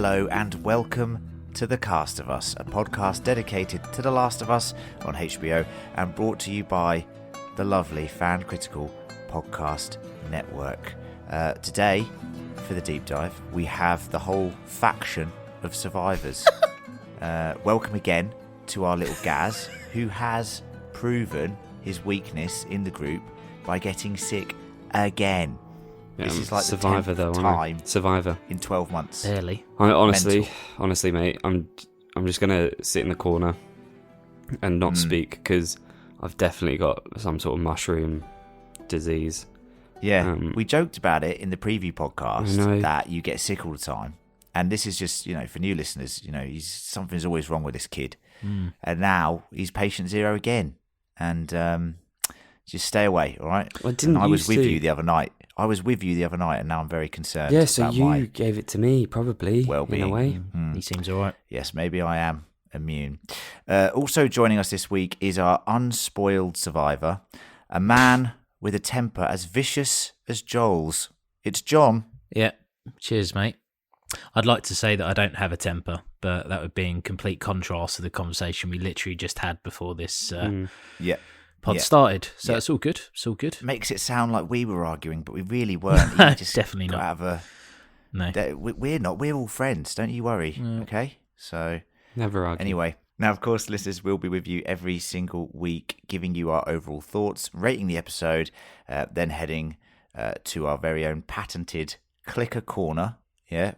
hello, and welcome to The Cast of Us, a podcast dedicated to The Last of Us on HBO and brought to you by the lovely Fan Critical Podcast Network. Today, for the deep dive, we have the whole faction of survivors. Welcome again to our little Gaz, who has proven his weakness in the group by getting sick again. Yeah, this is like Survivor, the 10th though, time Survivor in 12 months. Barely. Honestly, mate, I'm just gonna sit in the corner and not speak because I've definitely got some sort of mushroom disease. Yeah, we joked about it in the preview podcast that you get sick all the time. And this is just, for new listeners, something's always wrong with this kid. And now he's patient zero again. And just stay away, all right? I was with you the other night. And now I'm very concerned. Yeah, so you gave it to me, probably, well-being. in a way. He seems all right. Yes, maybe I am immune. Also joining us this week is our unspoiled survivor, a man with a temper as vicious as Joel's. It's John. Yeah, cheers, mate. I'd like to say that I don't have a temper, but that would be in complete contrast to the conversation we literally just had before this pod started. So it's all good. It's all good. Makes it sound like we were arguing, but we really weren't. Just definitely not. No. We're not. We're all friends. Don't you worry. Okay? So never argue. Anyway, now, of course, listeners, we'll be with you every single week, giving you our overall thoughts, rating the episode, then heading to our very own patented Clicker Corner,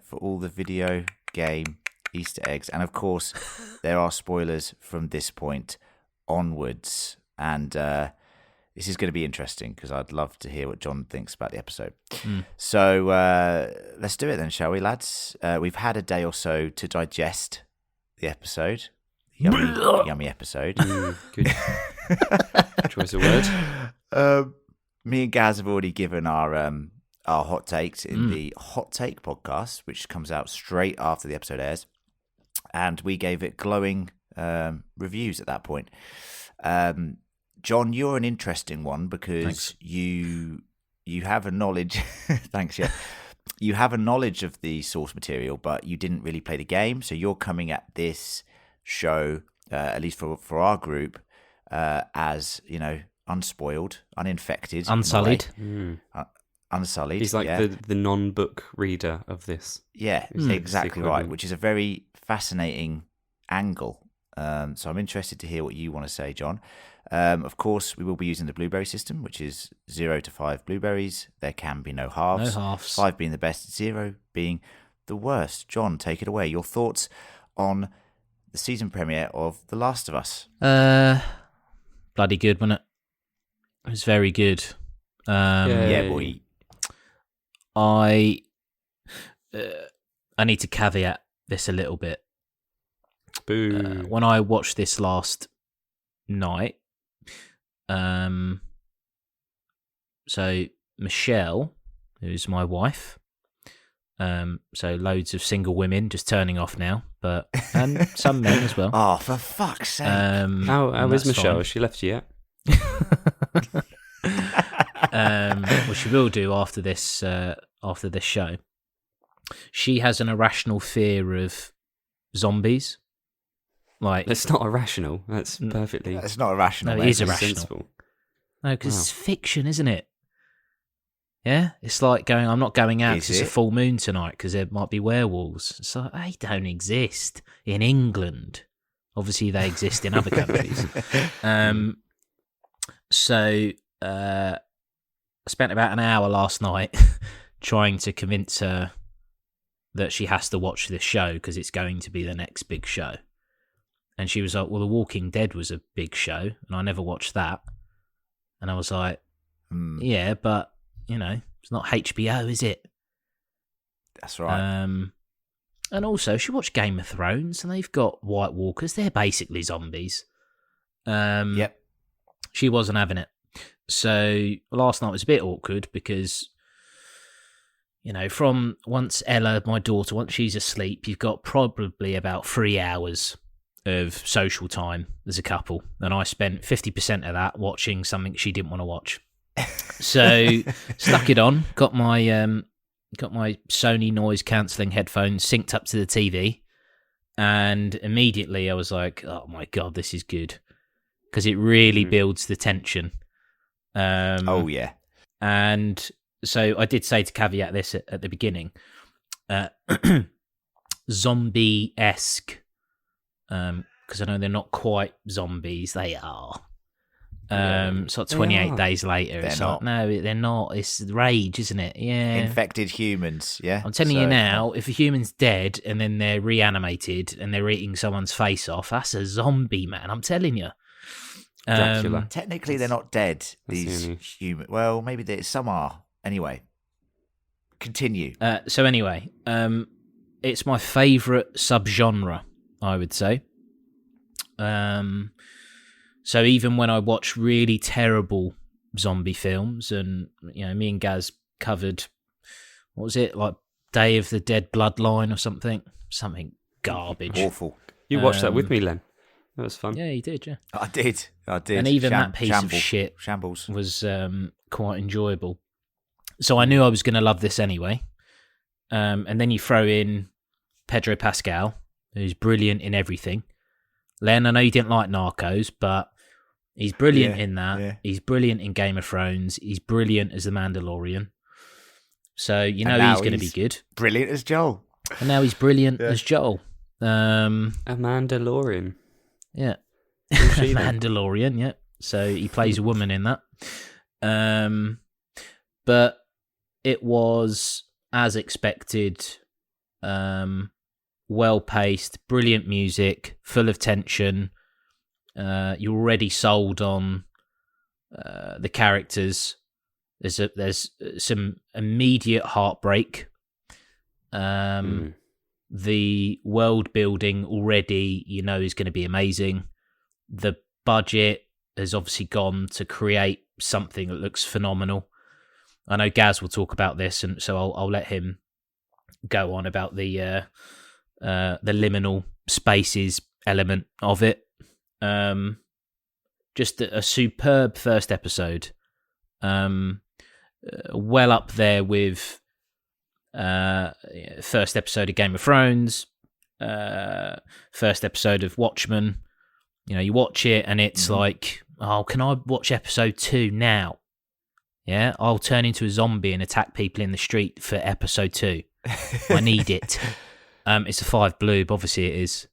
for all the video game Easter eggs. And, of course, there are spoilers from this point onwards. And this is going to be interesting because I'd love to hear what John thinks about the episode. So let's do it then, shall we, lads? We've had a day or so to digest the episode. Yummy episode. Good choice of word. Me and Gaz have already given our hot takes in the Hot Take podcast, which comes out straight after the episode airs. And we gave it glowing reviews at that point. John, you're an interesting one because you have a knowledge. Thanks, yeah. You have a knowledge of the source material, but you didn't really play the game. So you're coming at this show, at least for our group, as unspoiled, uninfected, unsullied. Unsullied. He's like the non-book reader of this. Yeah, exactly right. Which is a very fascinating angle. So I'm interested to hear what you want to say, John. Of course, we will be using the blueberry system, which is 0 to 5 blueberries. There can be no halves. 5 being the best, 0 being the worst. John, take it away. Your thoughts on the season premiere of The Last of Us. Bloody good, wasn't it? It was very good. Yeah, boy. I need to caveat this a little bit. Boo. When I watched this last night, so Michelle, who's my wife, so loads of single women just turning off now, and some men as well. Oh, for fuck's sake! How is Michelle? Has she left you yet? Well, she will do after this show. She has an irrational fear of zombies. Like, that's not irrational. That's perfectly. That's not irrational. No, it is irrational. Sensible. No, because it's fiction, isn't it? Yeah, it's like going. I'm not going out because it's a full moon tonight because there might be werewolves. It's like, they don't exist in England. Obviously, they exist in other countries. So I spent about an hour last night trying to convince her that she has to watch this show because it's going to be the next big show. And she was like, well, The Walking Dead was a big show, and I never watched that. And I was like, yeah, but, it's not HBO, is it? That's right. And also, she watched Game of Thrones, and they've got White Walkers. They're basically zombies. Yep. She wasn't having it. So last night was a bit awkward because, from once Ella, my daughter, once she's asleep, you've got probably about 3 hours of social time as a couple, and I spent 50% of that watching something she didn't want to watch. So stuck it on, got my got my Sony noise cancelling headphones synced up to the TV, and immediately I was like, "Oh my god, this is good," because it really builds the tension. Oh yeah, and so I did say to caveat this at the beginning, zombie-esque, because I know they're not quite zombies, they are. So like 28 days later, it's like, no, they're not. It's rage, isn't it? Yeah. Infected humans, yeah. I'm telling you now, if a human's dead and then they're reanimated and they're eating someone's face off, that's a zombie, man. I'm telling you. Dracula. Technically, they're not dead, these human. Well, maybe some are. Anyway, continue. So anyway, it's my favourite subgenre, I would say. So even when I watch really terrible zombie films, and me and Gaz covered, what was it, like Day of the Dead Bloodline or something garbage. Awful. You watched that with me, Len. That was fun. Yeah, you did, yeah. I did. And even that piece of shit shambles was quite enjoyable. So I knew I was going to love this anyway. And then you throw in Pedro Pascal, who's brilliant in everything. Len, I know you didn't like Narcos, but he's brilliant in that. Yeah. He's brilliant in Game of Thrones. He's brilliant as the Mandalorian. So he's going to be good. Brilliant as Joel. And now he's brilliant as Joel. A Mandalorian. Yeah. Mandalorian, yeah. So he plays a woman in that. But it was, as expected, well-paced, brilliant music, full of tension. You're already sold on the characters. There's some immediate heartbreak. The world building already, is going to be amazing. The budget has obviously gone to create something that looks phenomenal. I know Gaz will talk about this, and so I'll let him go on about the liminal spaces element of it. Just a superb first episode. Well up there with first episode of Game of Thrones, first episode of Watchmen. You watch it and it's like, oh, can I watch episode 2 now? Yeah, I'll turn into a zombie and attack people in the street for episode 2. I need it. It's a 5 bloob, obviously it is.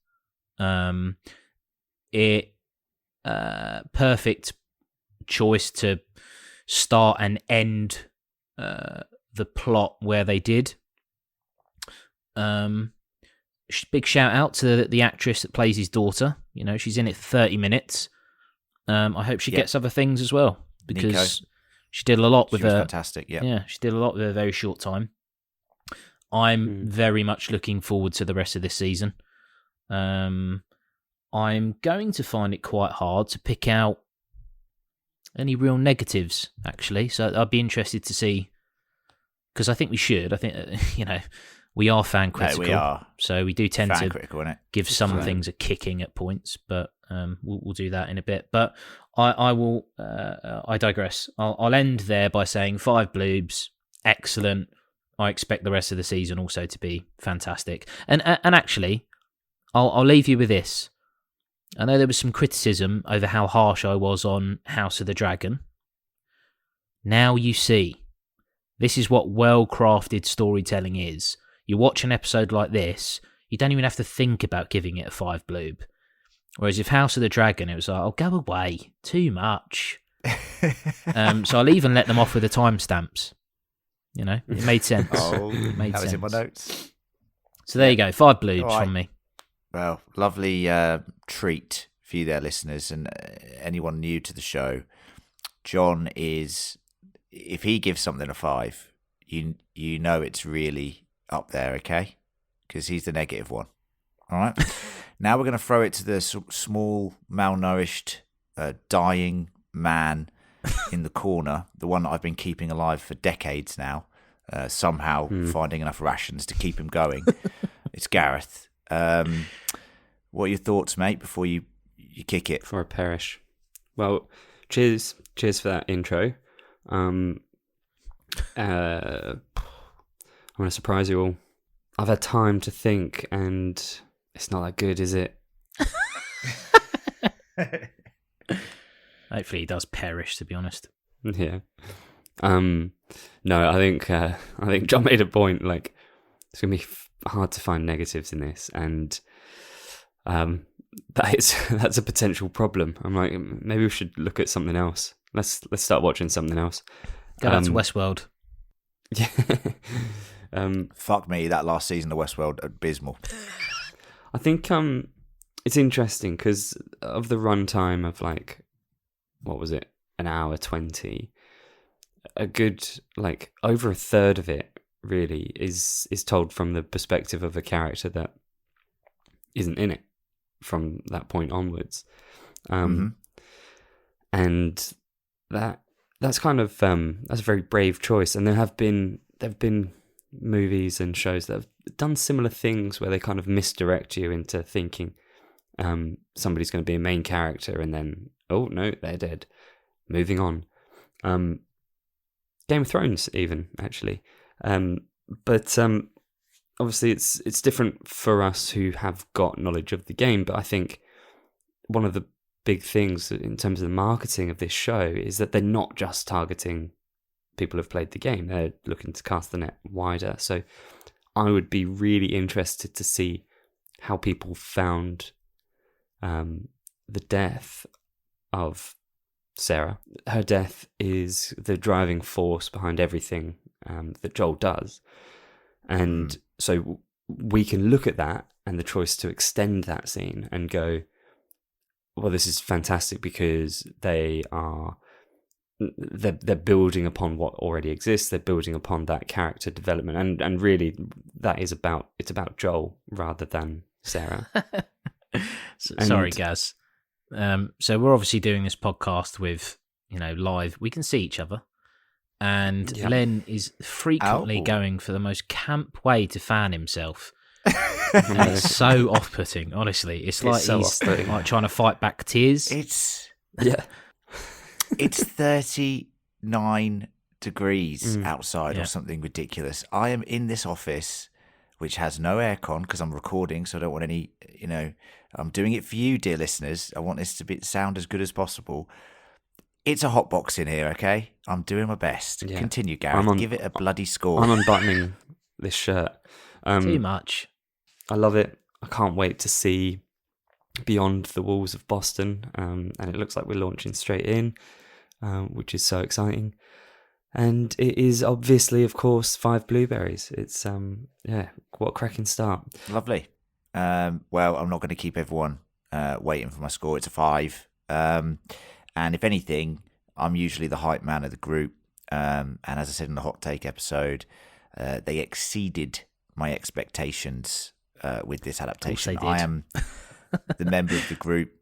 Perfect choice to start and end the plot where they did. Big shout out to the actress that plays his daughter. She's in it for 30 minutes. I hope she gets other things as well, because Nico. She did a lot with her. Fantastic, yeah. Yeah, she did a lot with a very short time. I'm very much looking forward to the rest of this season. I'm going to find it quite hard to pick out any real negatives, actually. So I'd be interested to see, because I think we should. I think, we are fan critical. We are. So we do tend to innit? give some things a kicking at points, but we'll do that in a bit. But I will. I digress. I'll end there by saying 5 bloobs, excellent. I expect the rest of the season also to be fantastic. And actually, I'll leave you with this. I know there was some criticism over how harsh I was on House of the Dragon. Now you see, this is what well-crafted storytelling is. You watch an episode like this, you don't even have to think about giving it a 5 bloob. Whereas if House of the Dragon, it was like, oh, go away, too much. So I'll even let them off with the timestamps. It made sense. It made that was sense. in my notes. So there you go, 5 bloobs from me. Well, lovely treat for you there, listeners, and anyone new to the show. John is, if he gives something a 5, you know it's really up there, okay? Because he's the negative one. All right? Now we're going to throw it to the small, malnourished, dying man in the corner, the one that I've been keeping alive for decades now, somehow finding enough rations to keep him going. It's Gareth. What are your thoughts, mate, before you kick it? Before I perish. Well, cheers for that intro. I'm going to surprise you all. I've had time to think, and it's not that good, is it? Hopefully he does perish, to be honest. Yeah. No, I think John made a point. Like, it's gonna be hard to find negatives in this, and that's a potential problem. I'm like, maybe we should look at something else. Let's start watching something else. Go back to Westworld. Yeah. Fuck me, that last season of Westworld, abysmal. I think it's interesting because of the runtime of like, what was it, an hour 20. A good, like, over a third of it really is told from the perspective of a character that isn't in it from that point onwards. And that's kind of that's a very brave choice. And there have been movies and shows that have done similar things where they kind of misdirect you into thinking somebody's going to be a main character, and then, oh no, they're dead. Moving on. Game of Thrones, even, actually. But obviously it's different for us who have got knowledge of the game, but I think one of the big things in terms of the marketing of this show is that they're not just targeting people who've played the game. They're looking to cast the net wider. So I would be really interested to see how people found the death of Sarah. Her death is the driving force behind everything that Joel does. And so we can look at that and the choice to extend that scene and go, well, this is fantastic because they're building upon what already exists. They're building upon that character development, and really it's about Joel rather than Sarah. Sorry, Gaz. So we're obviously doing this podcast with, live. We can see each other, and Len is frequently going for the most camp way to fan himself. And it's so off-putting, honestly. It's like so he's off-putting. like trying to fight back tears. It's 39 degrees outside or something ridiculous. I am in this office, which has no aircon because I'm recording, so I don't want any, I'm doing it for you, dear listeners. I want this to sound as good as possible. It's a hot box in here, okay? I'm doing my best. Yeah. Continue, Gareth. Give it a bloody score. I'm unbuttoning this shirt. Too much. I love it. I can't wait to see beyond the walls of Boston, and it looks like we're launching straight in, which is so exciting. And it is obviously, of course, 5 blueberries. It's what a cracking start. Lovely. Well, I'm not going to keep everyone waiting for my score. It's a 5. And if anything, I'm usually the hype man of the group. And as I said in the hot take episode, they exceeded my expectations with this adaptation. Of course they did. I am the member of the group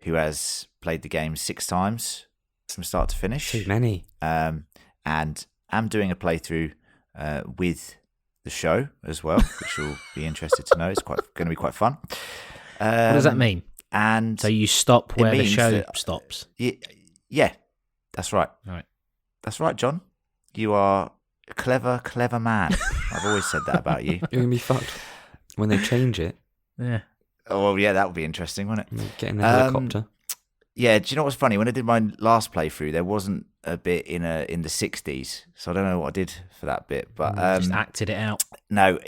who has played the game 6 times from start to finish. Too many. And I'm doing a playthrough with the show as well, which you'll be interested to know. It's going to be quite fun. What does that mean? And So you stop where the show that- stops. Yeah, that's right. Right. That's right, John. You are a clever man. I've always said that about you. You're going to be fucked when they change it. Yeah. Oh, well, yeah, that would be interesting, wouldn't it? Get in the helicopter. Yeah, do you know what's funny? When I did my last playthrough, there wasn't a bit in the 60s, so I don't know what I did for that bit. But Just acted it out. no,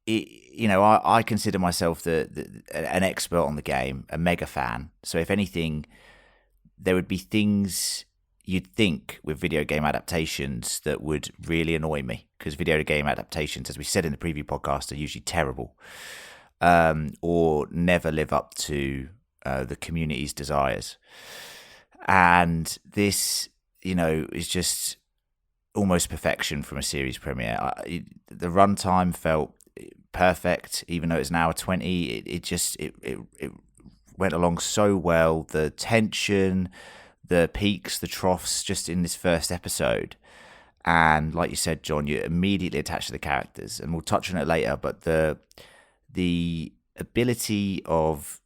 I consider myself an expert on the game, a mega fan. So if anything, there would be things you'd think with video game adaptations that would really annoy me, because video game adaptations, as we said in the preview podcast, are usually terrible or never live up to the community's desires. And this, is just almost perfection from a series premiere. The runtime felt perfect, even though it's an hour 20. It went along so well. The tension, the peaks, the troughs, just in this first episode. And like you said, John, you're immediately attached to the characters, and we'll touch on it later. But the ability of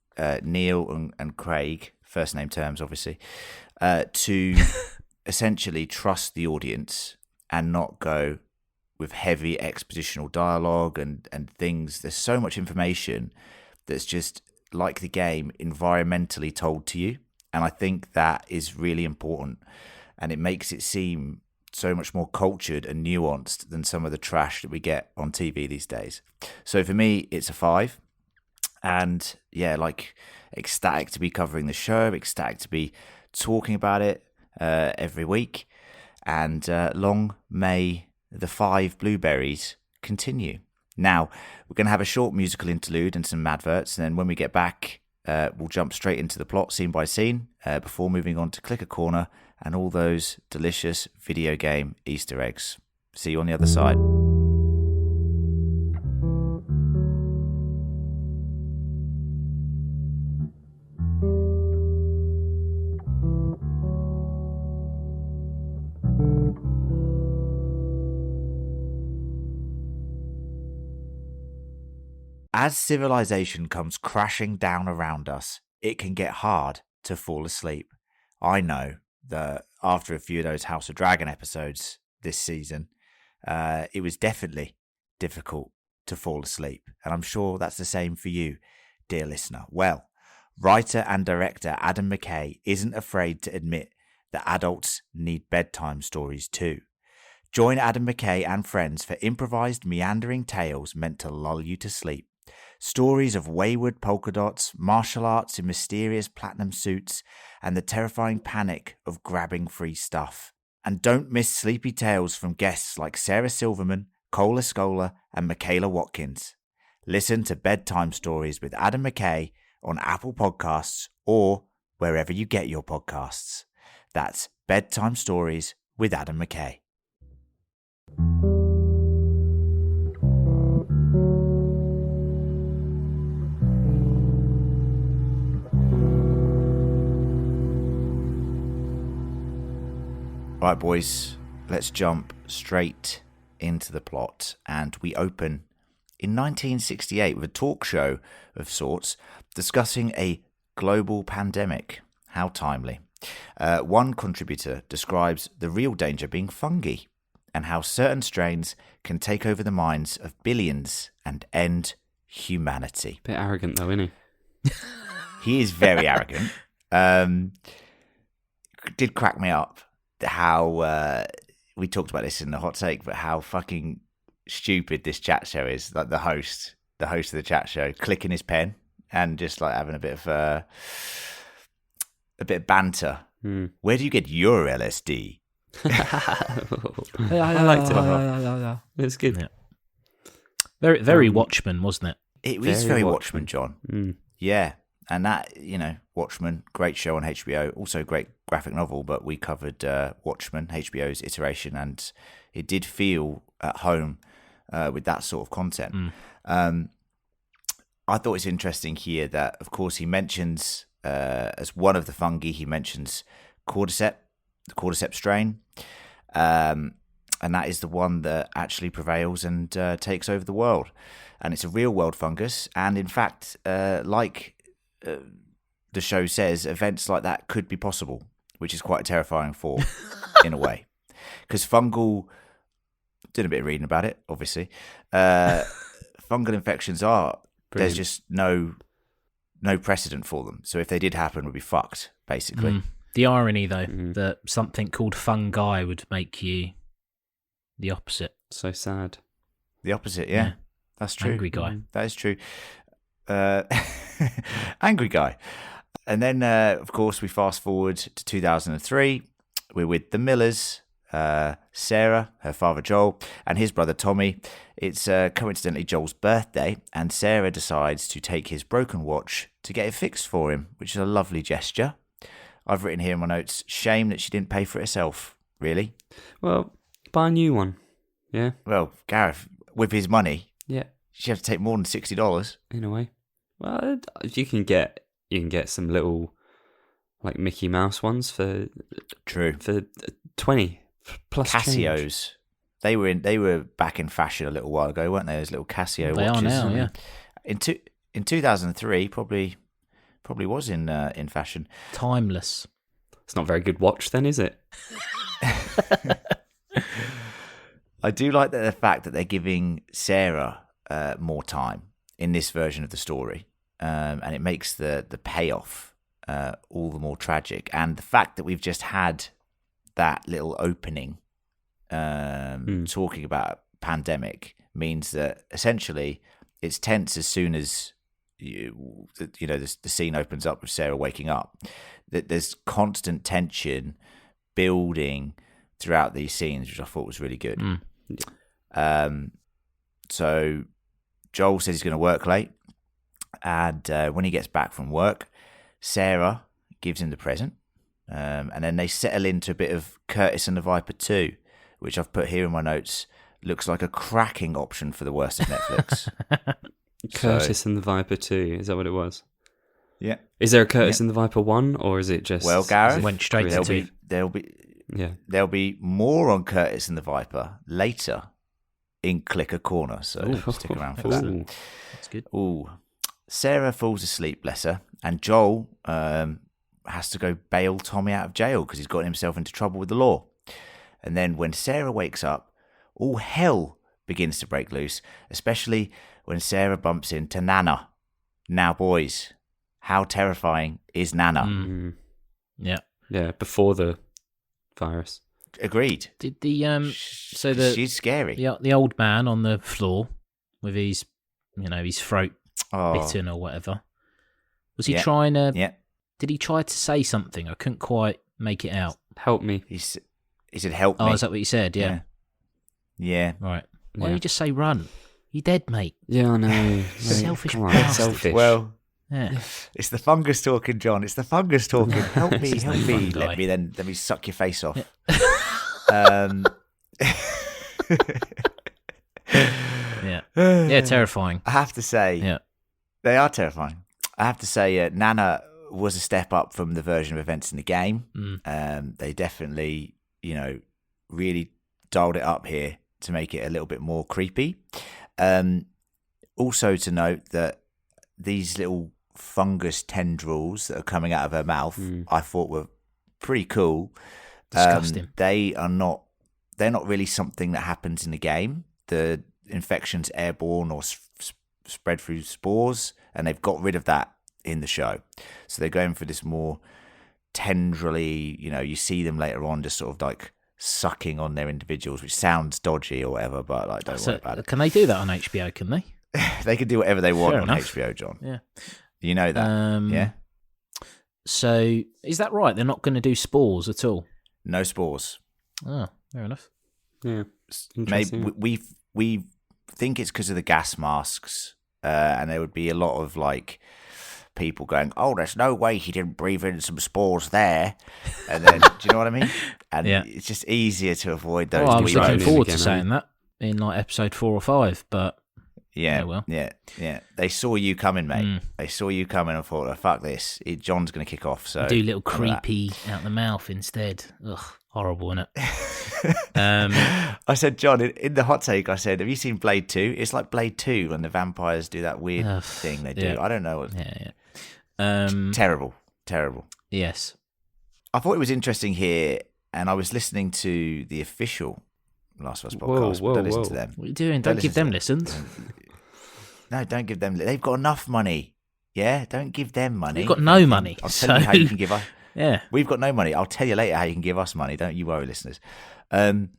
Neil and Craig, first name terms, obviously, to essentially trust the audience and not go, with heavy expositional dialogue and things. There's so much information that's just like the game, environmentally told to you. And I think that is really important. And it makes it seem so much more cultured and nuanced than some of the trash that we get on TV these days. So for me, it's a 5. And yeah, like, ecstatic to be covering the show, ecstatic to be talking about it every week. And long may the 5 blueberries continue. Now, we're going to have a short musical interlude and some adverts, and then when we get back, we'll jump straight into the plot scene by scene before moving on to Clicker Corner and all those delicious video game Easter eggs. See you on the other side. As civilization comes crashing down around us, it can get hard to fall asleep. I know that after a few of those House of Dragon episodes this season, it was definitely difficult to fall asleep. And I'm sure that's the same for you, dear listener. Well, writer and director Adam McKay isn't afraid to admit that adults need bedtime stories too. Join Adam McKay and friends for improvised, meandering tales meant to lull you to sleep. Stories of wayward polka dots, martial arts in mysterious platinum suits, and the terrifying panic of grabbing free stuff. And don't miss sleepy tales from guests like Sarah Silverman, Cole Escola, and Michaela Watkins. Listen to Bedtime Stories with Adam McKay on Apple Podcasts or wherever you get your podcasts. That's Bedtime Stories with Adam McKay. Right, boys, let's jump straight into the plot. And we open in 1968 with a talk show of sorts discussing a global pandemic. How timely. One contributor describes the real danger being fungi and how certain strains can take over the minds of billions and end humanity. Bit arrogant though, isn't he? He is very arrogant. Did crack me up how we talked about this in the hot take, but how fucking stupid this chat show is. Like the host of the chat show, clicking his pen and just like having a bit of banter. Where do you get your LSD? I liked it. It's good. Yeah. Very Watchmen, wasn't it? It was very Watchmen, Watchmen. John. Yeah. And that, Watchmen, great show on HBO, also great graphic novel, but we covered Watchmen, HBO's iteration, and it did feel at home with that sort of content. I thought it's interesting here that, of course, he mentions, as one of the fungi, he mentions cordyceps, the cordyceps strain, and that is the one that actually prevails and takes over the world. And it's a real-world fungus, and in fact, the show says, events like that could be possible, which is quite a terrifying thought in a way. Because fungal, did a bit of reading about it, obviously. Fungal infections Brilliant. There's just no precedent for them. So if they did happen, we'd be fucked, basically. The irony, though, that something called fungi would make you the opposite. So sad. The opposite, yeah. That's true. Angry guy. That is true. Angry guy. And then, of course, we fast forward to 2003. We're with the Millers, Sarah, her father Joel, and his brother Tommy. It's coincidentally Joel's birthday, and Sarah decides to take his broken watch to get it fixed for him, which is a lovely gesture. I've written here in my notes, shame that she didn't pay for it herself, really. Well, buy a new one. Yeah. Well, Gareth, with his money, Yeah. she'd have to take more than $60. In a way. Well, you can get some little like Mickey Mouse ones for True. for 20 plus Casios. change. They were back in fashion a little while ago, weren't they? Those little Casio They watches. are now, yeah. In 2003, probably was in fashion. Timeless. It's not a very good watch then, is it? I do like the fact that they're giving Sarah more time in this version of the story, and it makes the payoff all the more tragic. And the fact that we've just had that little opening talking about pandemic means that essentially it's tense as soon as the scene opens up with Sarah waking up. That there's constant tension building throughout these scenes, which I thought was really good. So Joel says he's going to work late, and when he gets back from work, Sarah gives him the present, and then they settle into a bit of Curtis and the Viper 2, which I've put here in my notes. Looks like a cracking option for the worst of Netflix. Curtis and the Viper 2, is that what it was? Yeah. Is there a Curtis and the Viper 1, or is it just... Well, Gareth, went straight to 2. There'll be more on Curtis and the Viper later in Clicker Corner, so stick around for that. That's good. Ooh. Sarah falls asleep, bless her, and Joel has to go bail Tommy out of jail because he's gotten himself into trouble with the law. And then when Sarah wakes up, all hell begins to break loose, especially when Sarah bumps into Nana. Now, boys, how terrifying is Nana? Yeah. Yeah, before the virus. Agreed. Did the she's scary. The old man on the floor with his his throat bitten or whatever, was he trying to? Yeah. Did he try to say something? I couldn't quite make it out. Help me. He said, "Help me." Oh, is that what he said? Yeah. Right. Why don't you just say run? You dead, mate. Yeah, I know. Selfish Come on, bastard. selfish. Well, Yeah. it's the fungus talking, John. It's the fungus talking. Help me, help me. fungi. Let me suck your face off. Yeah, terrifying. I have to say, they are terrifying. I have to say, Nana was a step up from the version of events in the game. They definitely, really dialed it up here to make it a little bit more creepy. Also to note that these little fungus tendrils that are coming out of her mouth, I thought were pretty cool. Disgusting. They're not really something that happens in the game. The infection's airborne or spread through spores, and they've got rid of that in the show. So they're going for this more tendrily, you see them later on just sort of like sucking on their individuals, which sounds dodgy or whatever, but like don't worry about it. Can they do that on HBO, can they? They can do whatever they want Fair on enough. HBO, John. Yeah. You know that, yeah? So, is that right? They're not going to do spores at all? No spores. Oh, fair enough. Yeah. Maybe we think it's because of the gas masks, and there would be a lot of like people going, "Oh, there's no way he didn't breathe in some spores there," and then do you know what I mean? And it's just easier to avoid those. I was looking forward again, to saying that in like episode 4 or 5, but yeah. They saw you coming, mate. They saw you coming and thought, oh, "Fuck this! John's going to kick off." So do little creepy out the mouth instead. Ugh, horrible, isn't it? I said, John, in the hot take, I said, have you seen Blade 2? It's like Blade 2 when the vampires do that weird thing they do. Yeah. I don't know. Yeah. Terrible. Yes. I thought it was interesting here, and I was listening to the official Last of Us podcast, but don't listen to them. What are you doing? Don't give them listens. No, don't give them. They've got enough money. Yeah, don't give them money. We've got no money. I'll tell you how you can give us. Yeah. We've got no money. I'll tell you later how you can give us money. Don't you worry, listeners. But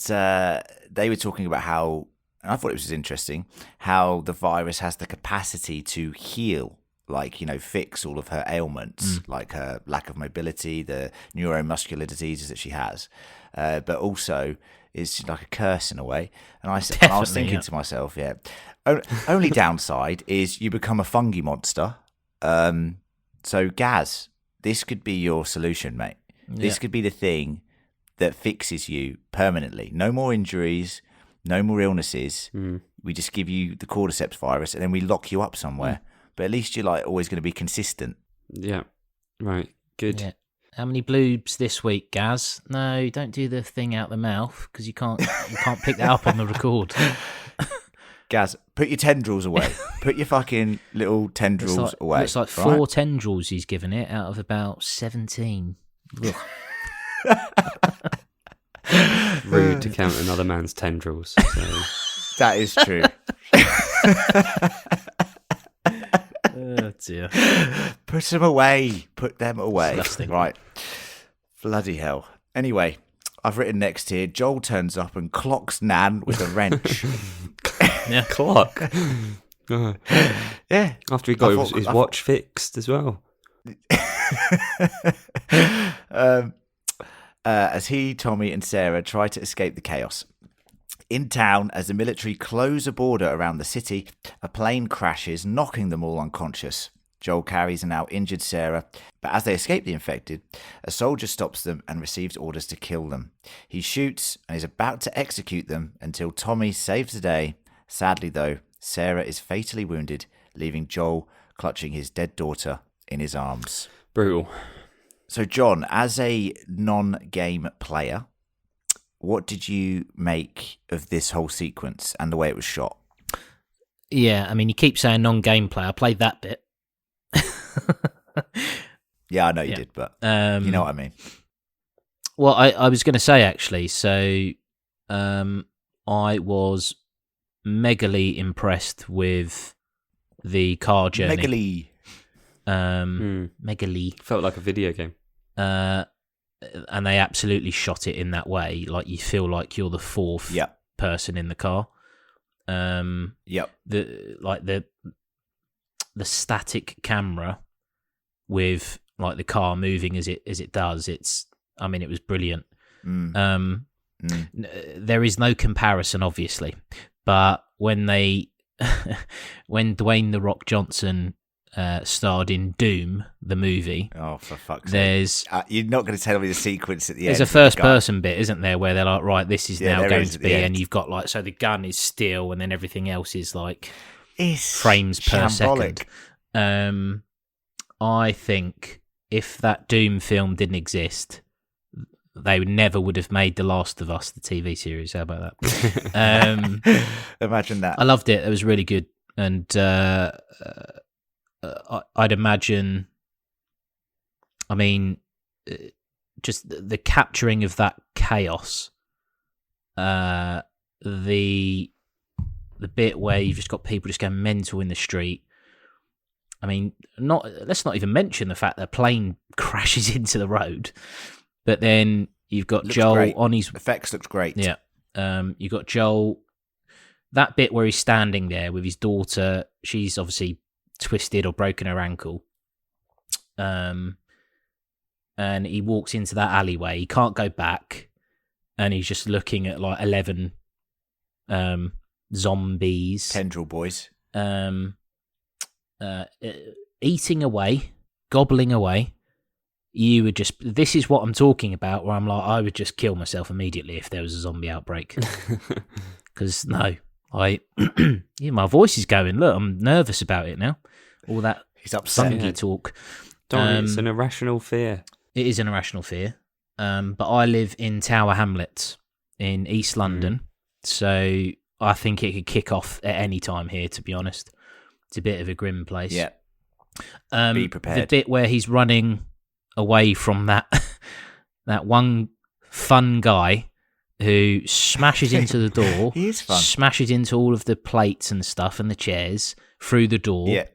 they were talking about how, and I thought it was interesting, how the virus has the capacity to heal, like, fix all of her ailments, like her lack of mobility, the neuromuscular diseases that she has, but also is like a curse in a way. And I was thinking to myself, only downside is you become a fungi monster. So Gaz, this could be your solution, mate. This could be the thing that fixes you permanently. No more injuries, no more illnesses. We just give you the cordyceps virus and then we lock you up somewhere. But at least you're like always going to be consistent. Yeah. Right. Good. Yeah. How many bloobs this week, Gaz? No, don't do the thing out the mouth because you can't pick that up on the record. Gaz, put your tendrils away. Put your fucking little tendrils away. Looks like 4 tendrils he's given it out of about 17. Right. rude to count another man's tendrils. So. That is true. Oh dear. Put them away. Put them away. Disgusting. Right. Bloody hell. Anyway, I've written next here, Joel turns up and clocks Nan with a wrench. Yeah. Clock. Yeah. After he got his watch fixed as well. As he, Tommy, and Sarah try to escape the chaos. In town, as the military close a border around the city, a plane crashes, knocking them all unconscious. Joel carries a now injured Sarah, but as they escape the infected, a soldier stops them and receives orders to kill them. He shoots and is about to execute them until Tommy saves the day. Sadly, though, Sarah is fatally wounded, leaving Joel clutching his dead daughter in his arms. Brutal. So, John, as a non-game player, what did you make of this whole sequence and the way it was shot? Yeah, I mean, you keep saying non-game play. I played that bit. Yeah, I know you did, but you know what I mean. Well, I was going to say, actually, so I was megally impressed with the car journey. Megally. Felt like a video game. And they absolutely shot it in that way. Like, you feel like you're the fourth person in the car. The static camera with like the car moving as it does. It was brilliant. There is no comparison, obviously, but when Dwayne "The Rock" Johnson starred in Doom, the movie. Oh, for fuck's sake. You're not going to tell me the sequence at the end. There's a first-person bit, isn't there, where they're like, right, this is now going to be, and you've got like, so the gun is still, and then everything else is like it's frames per shambolic. second. I think if that Doom film didn't exist, they never would have made The Last of Us, the TV series. How about that? Imagine that. I loved it. It was really good. And I'd imagine, I mean, just the capturing of that chaos, the bit where you've just got people just going mental in the street. I mean, let's not even mention the fact that a plane crashes into the road, but then you've got Joel on his effects. Looks great. Yeah, you've got Joel. That bit where he's standing there with his daughter, she's obviously twisted or broken her ankle, and he walks into that alleyway. He can't go back, and he's just looking at like 11 zombies, tendril boys, eating away, gobbling away. You would just, this is what I'm talking about, where I'm like, I would just kill myself immediately if there was a zombie outbreak. Because my voice is going. Look, I'm nervous about it now. All that he's upset. funky talk. Don't worry, it's an irrational fear. It is an irrational fear. But I live in Tower Hamlets in East London, so I think it could kick off at any time here, to be honest. It's a bit of a grim place. Yeah. Be prepared. The bit where he's running away from that one fun guy who smashes into the door. He is fun. Smashes into all of the plates and stuff and the chairs through the door. Yeah.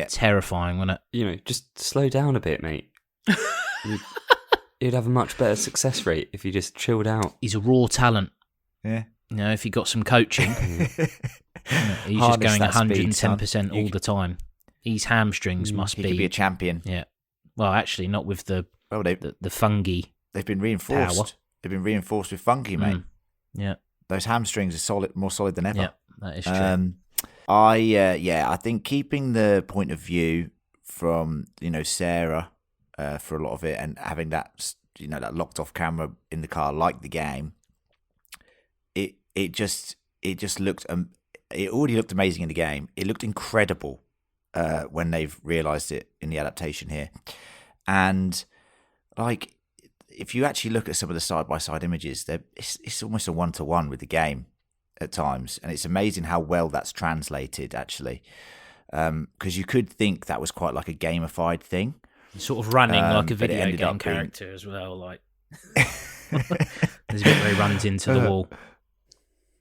Terrifying, wasn't it? You know, just slow down a bit, mate. You'd have a much better success rate if you just chilled out. He's a raw talent. Yeah. You know, if he got some coaching, he's just going 110% all the time. His hamstrings must he be... could be a champion. Yeah. Well, actually, not with the fungi. They've been reinforced. Power. They've been reinforced with fungi, mate. Yeah. Those hamstrings are more solid than ever. Yeah, that is true. I think keeping the point of view from, Sarah for a lot of it, and having that, that locked off camera in the car, like the game, it just looked, it already looked amazing in the game. It looked incredible when they've realised it in the adaptation here. And like, if you actually look at some of the side-by-side images, it's almost a one-to-one with the game at times. And it's amazing how well that's translated, actually. Because you could think that was quite like a gamified thing. Sort of running like a but it video ended game up being- character as well. Like There's a bit where he runs into the wall.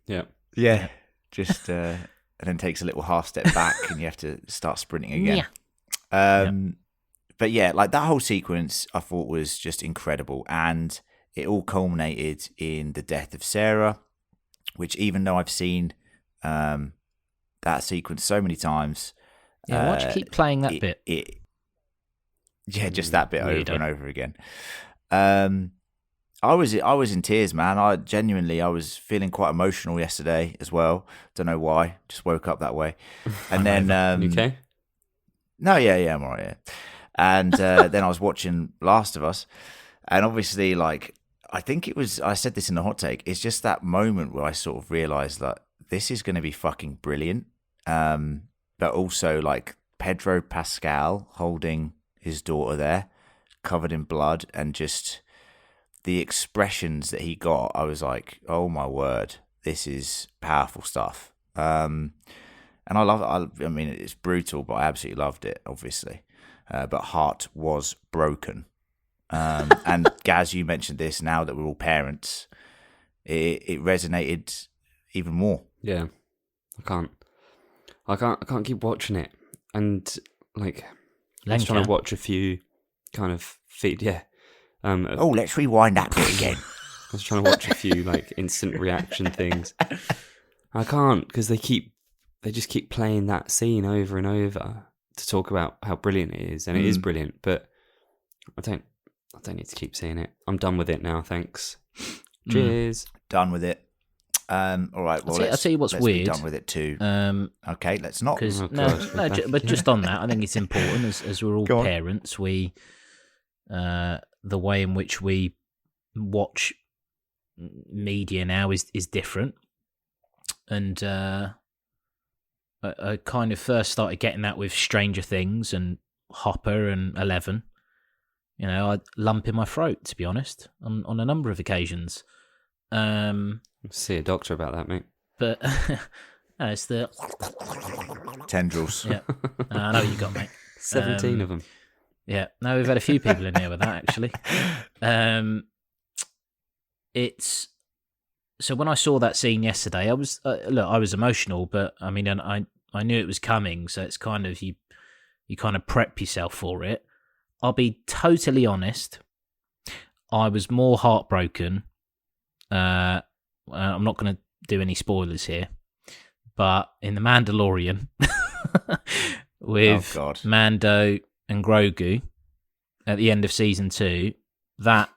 Yeah. Yeah. Just and then takes a little half step back, and you have to start sprinting again. But yeah, like that whole sequence, I thought was just incredible, and it all culminated in the death of Sarah, which even though I've seen that sequence so many times, why do you keep playing that bit? Just that bit Weirdo. over and over again. I was in tears, man. I was feeling quite emotional yesterday as well. Don't know why. Just woke up that way. And then You okay? No, yeah, I'm alright. Yeah. And then I was watching Last of Us, and obviously, like, I said this in the hot take. It's just that moment where I sort of realised that this is going to be fucking brilliant. But also, like, Pedro Pascal holding his daughter there, covered in blood, and just the expressions that he got, I was like, oh my word, this is powerful stuff. And I mean, it's brutal, but I absolutely loved it, obviously. But heart was broken. And Gaz, you mentioned this, now that we're all parents, it resonated even more. Yeah. I can't keep watching it. And like, I was trying to watch a few kind of feed, Let's rewind that bit again. I was trying to watch a few like instant reaction things. I can't, because they just keep playing that scene over and over to talk about how brilliant it is, and it is brilliant. But I don't need to keep seeing it. I'm done with it now. Thanks. Cheers. Done with it. All right. Well, I'll tell you what's let's weird. be done with it too. Okay, let's not. But just on that, I think it's important as we're all parents. We the way in which we watch media now is different, and I kind of first started getting that with Stranger Things and Hopper and 11. You know, I'd lump in my throat, to be honest, on a number of occasions. See a doctor about that, mate. But no, it's the tendrils. Yeah, I know what you got, mate. 17 of them. Yeah, no, we've had a few people in here with that, actually. It's so when I saw that scene yesterday, I was I was emotional, but I mean, I knew it was coming, so it's kind of you kind of prep yourself for it. I'll be totally honest. I was more heartbroken. I'm not going to do any spoilers here, but in The Mandalorian, with Mando and Grogu at the end of season 2, that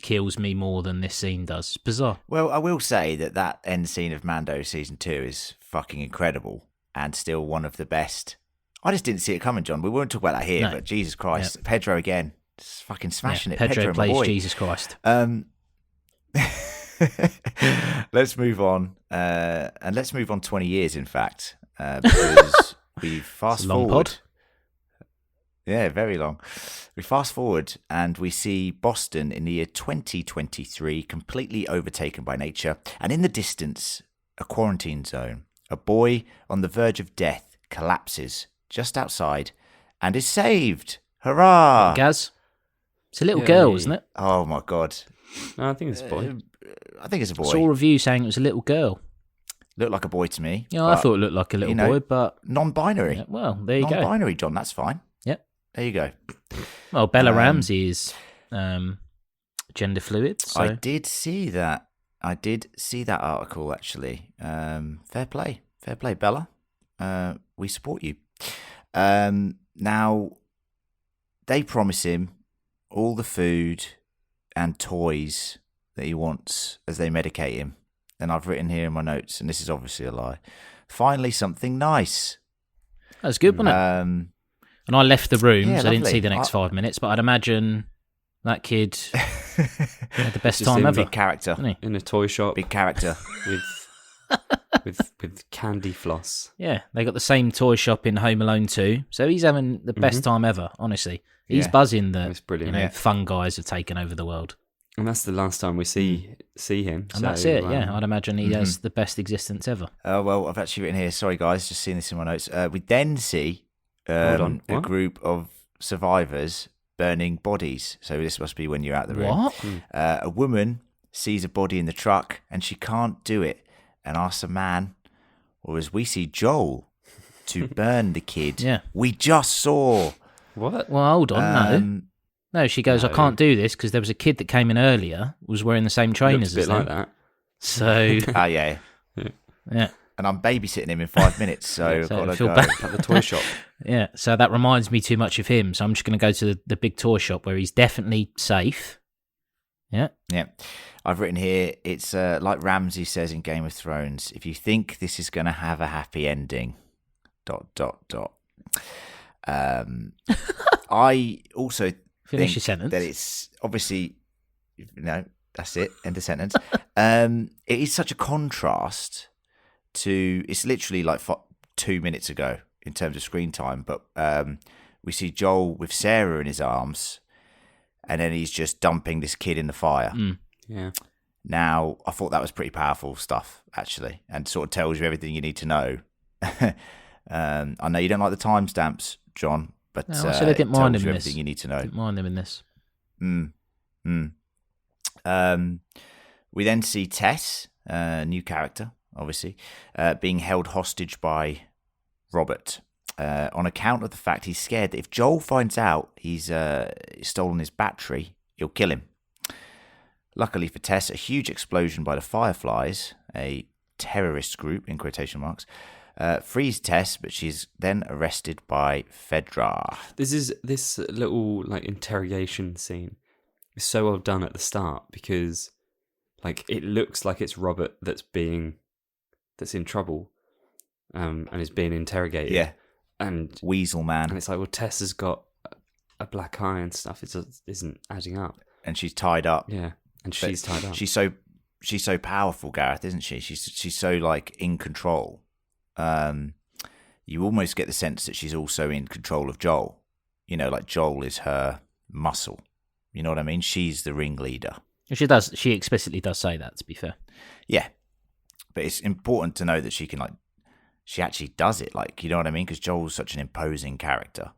kills me more than this scene does. It's bizarre. Well, I will say that end scene of Mando season 2 is fucking incredible and still one of the best. I just didn't see it coming, John. We won't talk about that here, but Jesus Christ, Pedro again, just fucking smashing it. Pedro plays Jesus Christ. Let's move on, and let's move on 20 years, in fact, because we fast forward. Pod. Yeah, very long. We fast forward and we see Boston in the year 2023 completely overtaken by nature, and in the distance, a quarantine zone. A boy on the verge of death collapses just outside and is saved. Hurrah! Gaz? It's a little girl, isn't it? Oh my God. No, I think it's a boy. I think it's a boy. I saw a review saying it was a little girl. Looked like a boy to me. Yeah, I thought it looked like a little boy, but... Non-binary. Yeah, well, there you go. Non-binary, John, that's fine. Yep. There you go. Well, Bella Ramsey is gender fluid. So. I did see that. Article, actually. Fair play, Bella. We support you. Now, they promise him all the food and toys that he wants as they medicate him. And I've written here in my notes, and this is obviously a lie. Finally, something nice. That's good, wasn't it? And I left the room, so I didn't see the next 5 minutes, but I'd imagine that kid had the best time ever. Big character. In a toy shop. Big character. with candy floss. Yeah, they got the same toy shop in Home Alone 2, so he's having the best time ever, honestly. He's buzzing that it's brilliant. fun guys have taken over the world. And that's the last time we see him. And that's it, I'd imagine he has the best existence ever. Well, I've actually written here, sorry guys, just seeing this in my notes. We then see a group of survivors burning bodies. So this must be when you're out the room. What? A woman sees a body in the truck and she can't do it and asks a man, or as we see Joel, to burn the kid. Yeah. We just saw. What? Well, hold on, no. No, she goes, I No. can't do this because there was a kid that came in earlier, was wearing the same trainers Looks a bit as like them. that. So, Ah, yeah. yeah. And I'm babysitting him in 5 minutes, so I've So got to I feel go. bad. At the toy shop. Yeah, so that reminds me too much of him. So I'm just going to go to the big toy shop where he's definitely safe. Yeah. Yeah. I've written here, it's like Ramsay says in Game of Thrones, if you think this is going to have a happy ending, ... I also Finish think your sentence. that it's obviously, that's it, end of sentence. It is such a contrast to, it's literally like 2 minutes ago in terms of screen time, but we see Joel with Sarah in his arms, and then he's just dumping this kid in the fire. Yeah. Now, I thought that was pretty powerful stuff, actually, and sort of tells you everything you need to know. I know you don't like the timestamps, John, but No, I said I didn't mind tells him you in this. everything you need to know. Didn't mind him in this. We then see Tess, new character, obviously, being held hostage by Robert on account of the fact he's scared that if Joel finds out he's stolen his battery, he'll kill him. Luckily for Tess, a huge explosion by the Fireflies, a terrorist group, in quotation marks, frees Tess, but she's then arrested by Fedra. This little like interrogation scene is so well done at the start because like it looks like it's Robert that's in trouble and is being interrogated. Yeah, And Weasel Man. it's like, well, Tess has got a black eye and stuff. It isn't adding up. And she's tied up. Yeah, and But she's tied up. She's so powerful, Gareth, isn't she? She's so like in control. You almost get the sense that she's also in control of Joel. Like Joel is her muscle. You know what I mean? She's the ringleader. She does. She explicitly does say that, to be fair. Yeah, but it's important to know that she can she actually does it. Like, you know what I mean? Because Joel's such an imposing character.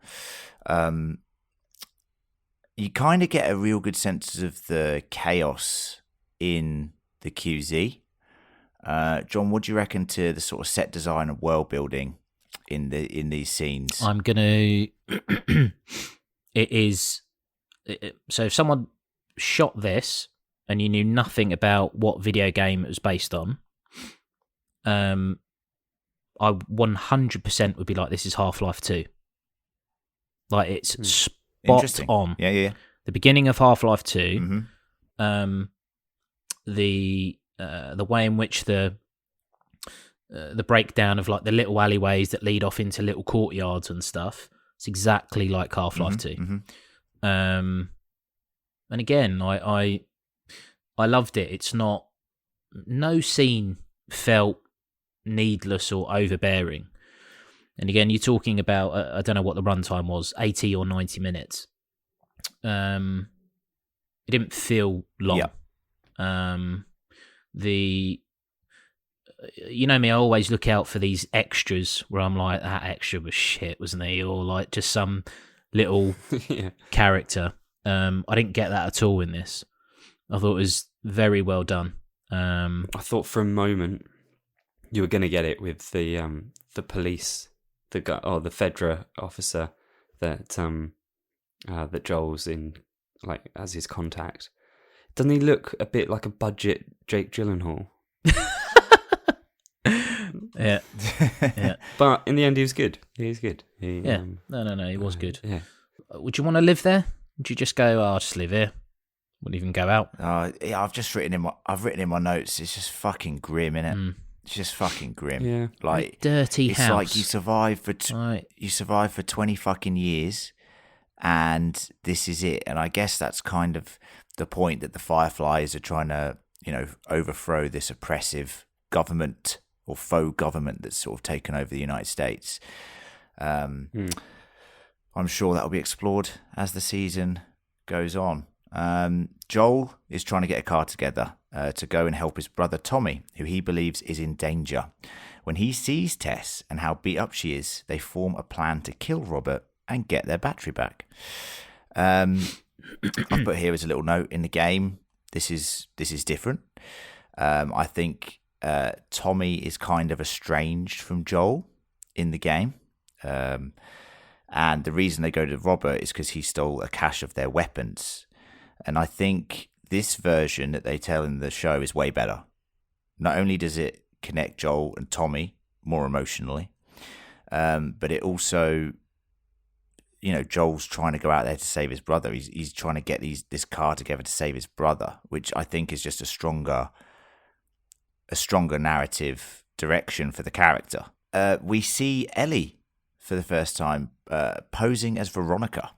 You kind of get a real good sense of the chaos in the QZ. John, what do you reckon to the sort of set design and world building in these scenes? I'm gonna. So if someone shot this and you knew nothing about what video game it was based on, I 100% would be like, this is Half-Life 2. Like, it's spot Interesting. on. Yeah. The beginning of Half-Life 2, Mm-hmm. the way in which the breakdown of like the little alleyways that lead off into little courtyards and stuff, it's exactly like Half-Life 2. Mm-hmm. And again, I loved it. It's not, no scene felt needless or overbearing. And again, you're talking about, I don't know what the runtime was, 80 or 90 minutes. It didn't feel long. Yeah. You know me, I always look out for these extras where I'm like, that extra was shit, wasn't he? Or like just some little Yeah. character. I didn't get that at all in this. I thought it was very well done. I thought for a moment you were going to get it with the police, the guy or the Fedra officer that that Joel's in, like as his contact. Doesn't he look a bit like a budget Jake Gyllenhaal? Yeah. But in the end, he was good. He was good. Yeah. No, he was good. Yeah. Would you want to live there? Would you just go, I'll just live here? Wouldn't even go out? Yeah, I've written in my notes. It's just fucking grim, innit? It's just fucking grim. Yeah. Like Dirty it's house. like you survive for Right. you survive for 20 fucking years, and this is it. And I guess that's kind of the point, that the Fireflies are trying to, overthrow this oppressive government or faux government that's sort of taken over the United States. I'm sure that will be explored as the season goes on. Joel is trying to get a car together to go and help his brother Tommy, who he believes is in danger. When he sees Tess and how beat up she is, they form a plan to kill Robert and get their battery back. I've put here as a little note in the game. this is different. I think Tommy is kind of estranged from Joel in the game. And the reason they go to Robert is because he stole a cache of their weapons. And I think this version that they tell in the show is way better. Not only does it connect Joel and Tommy more emotionally, but it also, Joel's trying to go out there to save his brother. He's trying to get this car together to save his brother, which I think is just a stronger narrative direction for the character. We see Ellie for the first time posing as Veronica,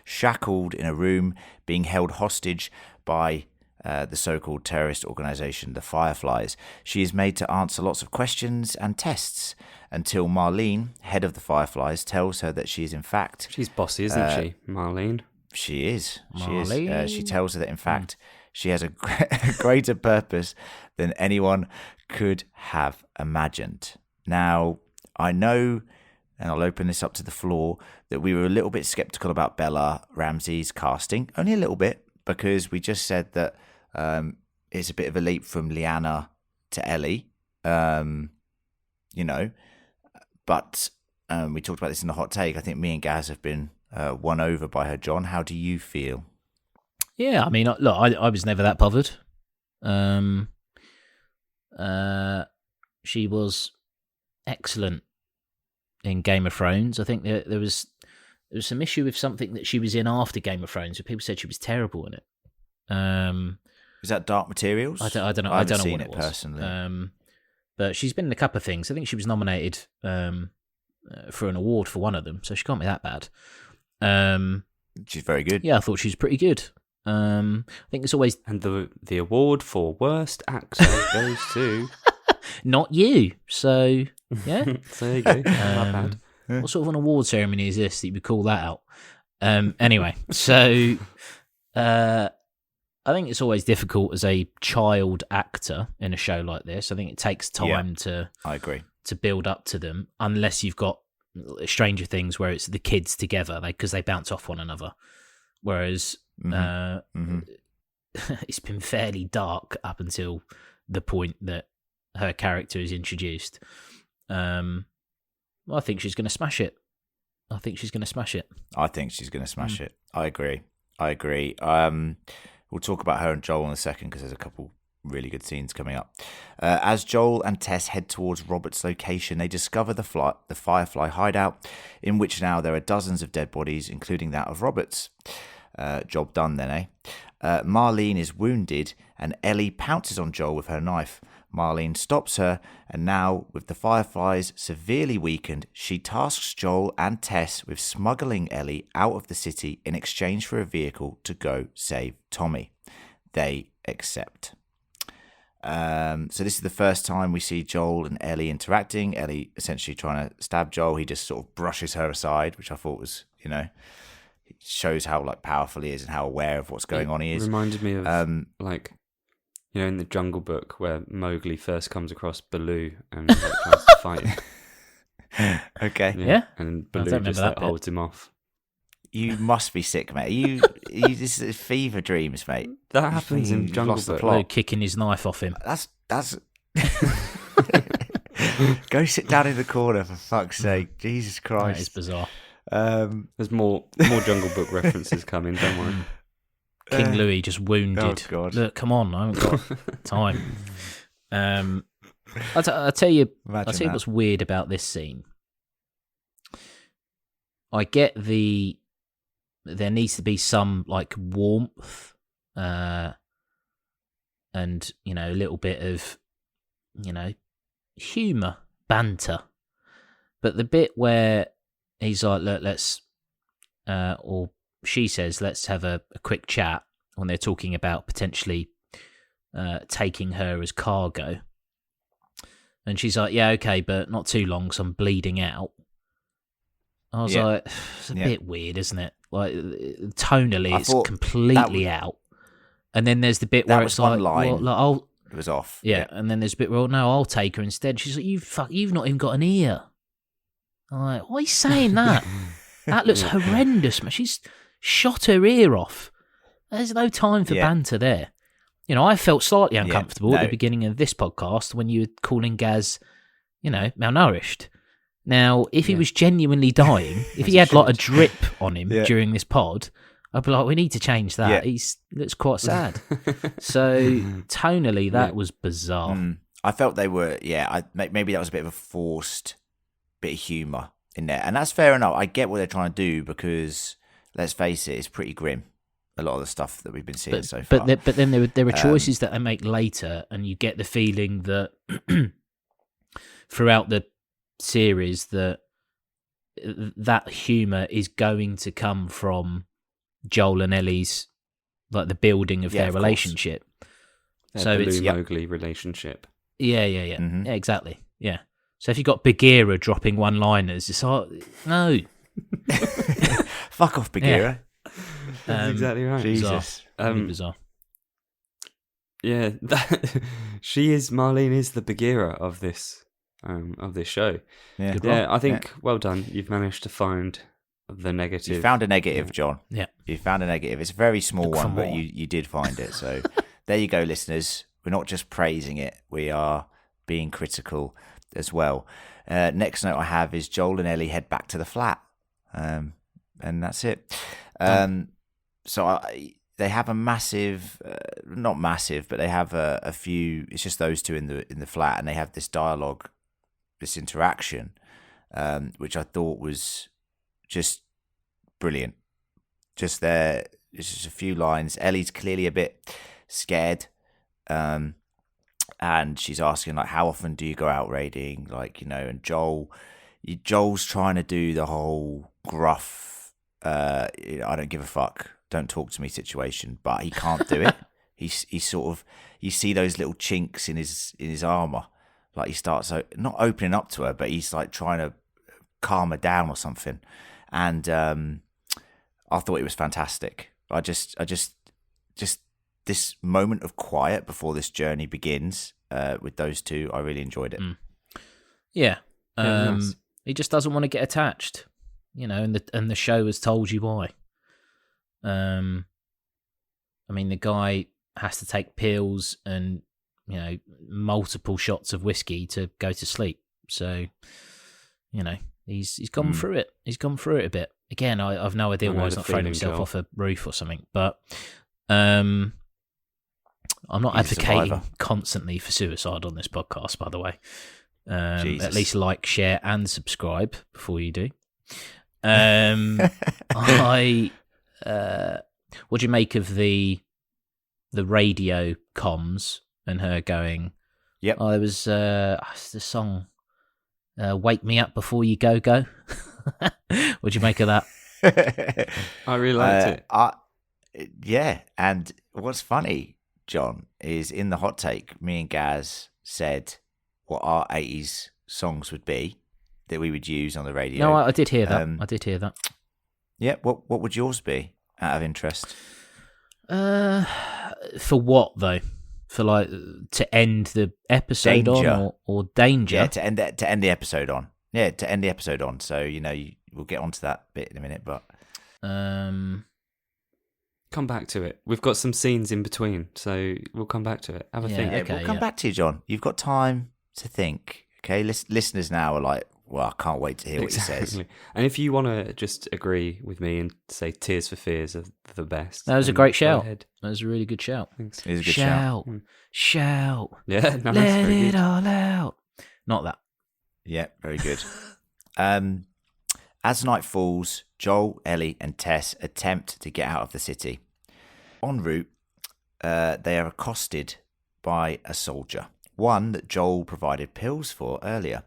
shackled in a room, being held hostage by the so-called terrorist organization, the Fireflies. She is made to answer lots of questions and tests until Marlene, head of the Fireflies, tells her that she is in fact... She's bossy, isn't she, Marlene? She is. Marlene. She tells her that in fact she has a greater purpose than anyone could have imagined. Now, I know, and I'll open this up to the floor, that we were a little bit skeptical about Bella Ramsey's casting, only a little bit, because we just said that it's a bit of a leap from Lyanna to Ellie, but we talked about this in the hot take. I think me and Gaz have been won over by her. John, how do you feel? Yeah, I mean, look, I was never that bothered. She was excellent in Game of Thrones. I think there was some issue with something that she was in after Game of Thrones, where people said she was terrible in it. Is that Dark Materials? I don't know. I I don't haven't know seen what it it was personally. But she's been in a couple of things. I think she was nominated for an award for one of them, so she can't be that bad. She's very good. Yeah, I thought she was pretty good. I think it's always And the award for worst actor goes to... not you. So yeah, So there you go. Not bad. what sort of an award ceremony is this that you would call that out? Anyway, so I think it's always difficult as a child actor in a show like this. I think it takes time I agree. to build up to them, unless you've got Stranger Things where it's the kids together because they bounce off one another. Whereas it's been fairly dark up until the point that her character is introduced. I think she's going to smash it. I think she's going to smash it. I agree. We'll talk about her and Joel in a second because there's a couple really good scenes coming up. As Joel and Tess head towards Robert's location, they discover the Firefly hideout, in which now there are dozens of dead bodies, including that of Robert's. Job done then, eh? Marlene is wounded, and Ellie pounces on Joel with her knife. Marlene stops her, and now, with the Fireflies severely weakened, she tasks Joel and Tess with smuggling Ellie out of the city in exchange for a vehicle to go save Tommy. They accept. So this is the first time we see Joel and Ellie interacting. Ellie essentially trying to stab Joel. He just sort of brushes her aside, which I thought was, it shows how powerful he is and how aware of what's going on he is. Reminded me of in the Jungle Book where Mowgli first comes across Baloo and tries to fight him. Okay. Yeah. And Baloo just holds him off. You must be sick, mate. You this is fever dreams, mate. That happens in Jungle Book. Baloo kicking his knife off him. That's Go sit down in the corner for fuck's sake. Jesus Christ. That is bizarre. There's more Jungle Book references coming, don't worry. King Louis just wounded. Oh God! Look, come on, I haven't got time. I'll tell you what's weird about this scene. I get there needs to be some warmth, and a little bit of humour, banter, but the bit where he's like, look, let's, or she says, let's have a quick chat when they're talking about potentially taking her as cargo. And she's like, yeah, okay, but not too long because I'm bleeding out. I was like, it's a bit weird, isn't it? Tonally, it's completely out. And then there's the bit where it's like, well, it was off. Yeah, and then there's a bit where, no, I'll take her instead. She's like, you've not even got an ear. I'm like, why are you saying that? That looks horrendous, man. She's shot her ear off. There's no time for banter there. You know, I felt slightly uncomfortable at no. the beginning of this podcast when you were calling Gaz, you know, malnourished. Now, if he was genuinely dying, if he had like a drip on him during this pod, I'd be like, we need to change that. He looks quite sad. So tonally, that was bizarre. I felt they were, maybe that was a bit of a forced bit of humour in there. And that's fair enough. I get what they're trying to do because, let's face it, it's pretty grim. A lot of the stuff that we've been seeing so far. But then there are choices that they make later, and you get the feeling that throughout the series that humour is going to come from Joel and Ellie's, like the building of their relationship. So it's Mowgli relationship. Yeah. Mm-hmm. Yeah, exactly. Yeah. So if you got Bagheera dropping one-liners, it's like, no. Fuck off, Bagheera. That's exactly right. Jesus. Really bizarre. Yeah, Marlene is the Bagheera of this show. Yeah, I think well done. You've managed to find the negative. You found a negative, John. Yeah. You found a negative. It's a very small one, but you did find it. So there you go, listeners. We're not just praising it. We are being critical as well. Next note I have is Joel and Ellie head back to the flat. And that's it. They have a massive, not massive, but they have a few. It's just those two in the flat, and they have this dialogue, this interaction, which I thought was just brilliant. Just there, it's just a few lines. Ellie's clearly a bit scared, and she's asking like, "How often do you go out raiding?" Like, you know, and Joel's trying to do the whole gruff, I don't give a fuck, don't talk to me situation, but he can't do it. He's sort of, you see those little chinks in his armor, like he starts not opening up to her, but he's like trying to calm her down or something. And I thought it was fantastic. I just this moment of quiet before this journey begins with those two, I really enjoyed it. Yeah. He just doesn't want to get attached, you know, and the show has told you why. I mean, the guy has to take pills and, you know, multiple shots of whiskey to go to sleep. So, you know, he's gone through it. He's gone through it a bit. Again, I've no idea why he's not thrown himself off a roof or something. But I'm not advocating constantly for suicide on this podcast, by the way. At least like, share, and subscribe before you do. What do you make of the radio comms and her going? Yep. Oh, there was the song "Wake Me Up Before You Go Go." What do you make of that? I really liked it. Yeah, and what's funny, John, is in the hot take, me and Gaz said what our 80s songs would be that we would use on the radio. No, I did hear that. Yeah, what would yours be, out of interest? For what though? For like to end the episode on, or danger? Yeah, to end the episode on. Yeah, to end the episode on. So, you know, we'll get onto that bit in a minute, but come back to it. We've got some scenes in between, so we'll come back to it. Have a think. Okay, we'll come back to you, John. You've got time to think. Okay, listeners now are like, well, I can't wait to hear what he says. And if you want to just agree with me and say Tears for Fears are the best. That was a great shout. That was a really good shout. Thanks. It was a good shout. Shout. Yeah, nice. Let it all out. Not that. Yeah, very good. As night falls, Joel, Ellie and Tess attempt to get out of the city. En route, they are accosted by a soldier, one that Joel provided pills for earlier.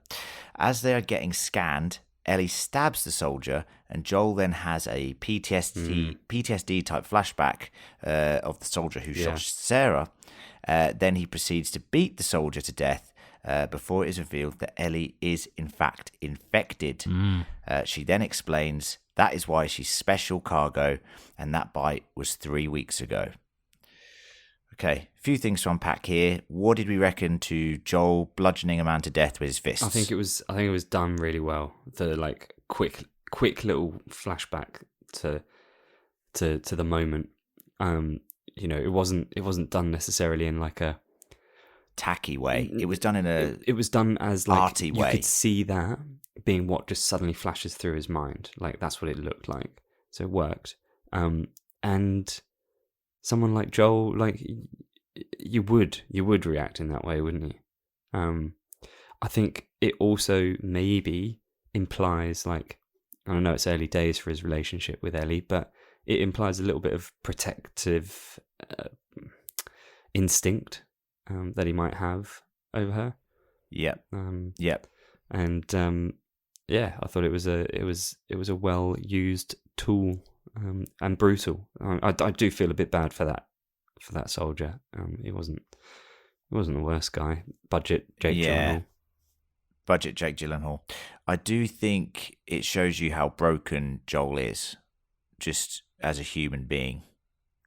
As they are getting scanned, Ellie stabs the soldier, and Joel then has a PTSD type flashback of the soldier who shot Sarah. Then he proceeds to beat the soldier to death before it is revealed that Ellie is in fact infected. She then explains that is why she's special cargo, and that bite was 3 weeks ago. Okay, a few things to unpack here. What did we reckon to Joel bludgeoning a man to death with his fists? I think it was done really well. The like quick little flashback to the moment. it wasn't done necessarily in like a tacky way. It was done in a it was done as like arty you way. could see that being what just suddenly flashes through his mind. Like that's what it looked like. So it worked. And someone like Joel, like you would react in that way, wouldn't you? I think it also maybe implies, like, I know it's early days for his relationship with Ellie, but it implies a little bit of protective instinct that he might have over her. Yep. Yep. And yeah, I thought it was a well used tool and brutal. I do feel a bit bad for that soldier. He wasn't the worst guy. Budget Jake Gyllenhaal. Budget Jake Gyllenhaal. I do think it shows you how broken Joel is, just as a human being,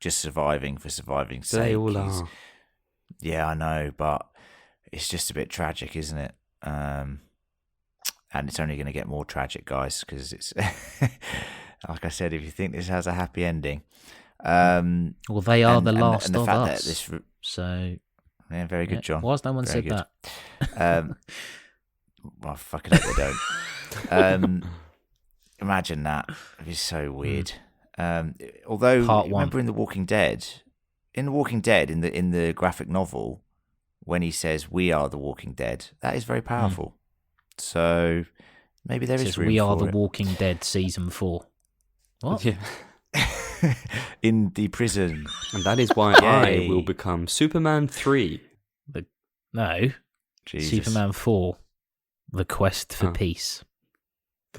just surviving for surviving's sake. They all are. Yeah, I know, but it's just a bit tragic, isn't it? And it's only going to get more tragic, guys, because it's like I said. If you think this has a happy ending, well, they are the last and the of fact us. That this, so yeah, very good, John. Why has no one very said good. that? Well, fucking hope they don't. Imagine that. It'd be so weird. Although, Part one. remember in The Walking Dead, in the graphic novel, when he says "We are the Walking Dead," that is very powerful. So maybe there is room "We are for the it. Walking Dead" season 4. What? Yeah. In the prison, And that is why I will become Superman 3. No, Jesus. Superman 4. The Quest for Peace.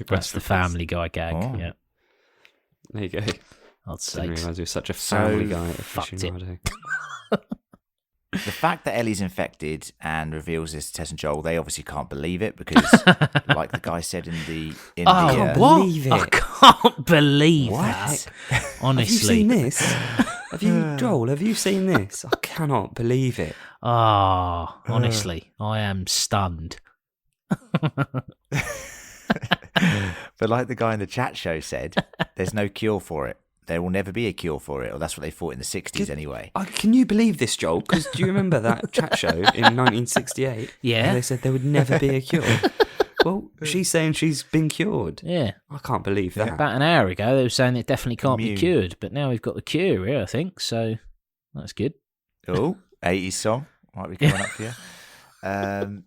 That's the Family Guy gag. Oh. Yeah, There you go. I'd say. Didn't realise he was such a Family Guy fucked it. aficionado. The fact that Ellie's infected and reveals this to Tess and Joel, they obviously can't believe it because, like the guy said I can't believe What? that. Have you Honestly. seen this? Joel, have you seen this? I cannot believe it. Honestly, I am stunned. But like the guy in the chat show said, there's no cure for it. There will never be a cure for it, or that's what they thought in the 60s anyway. Can you believe this, Joel? Because do you remember that chat show in 1968? Yeah. Where they said there would never be a cure. Well, she's saying she's been cured. Yeah. I can't believe that. About an hour ago, they were saying it definitely can't be Immune. cured, but now we've got the cure here, I think, so that's good. Oh, 80s song might be coming up for you.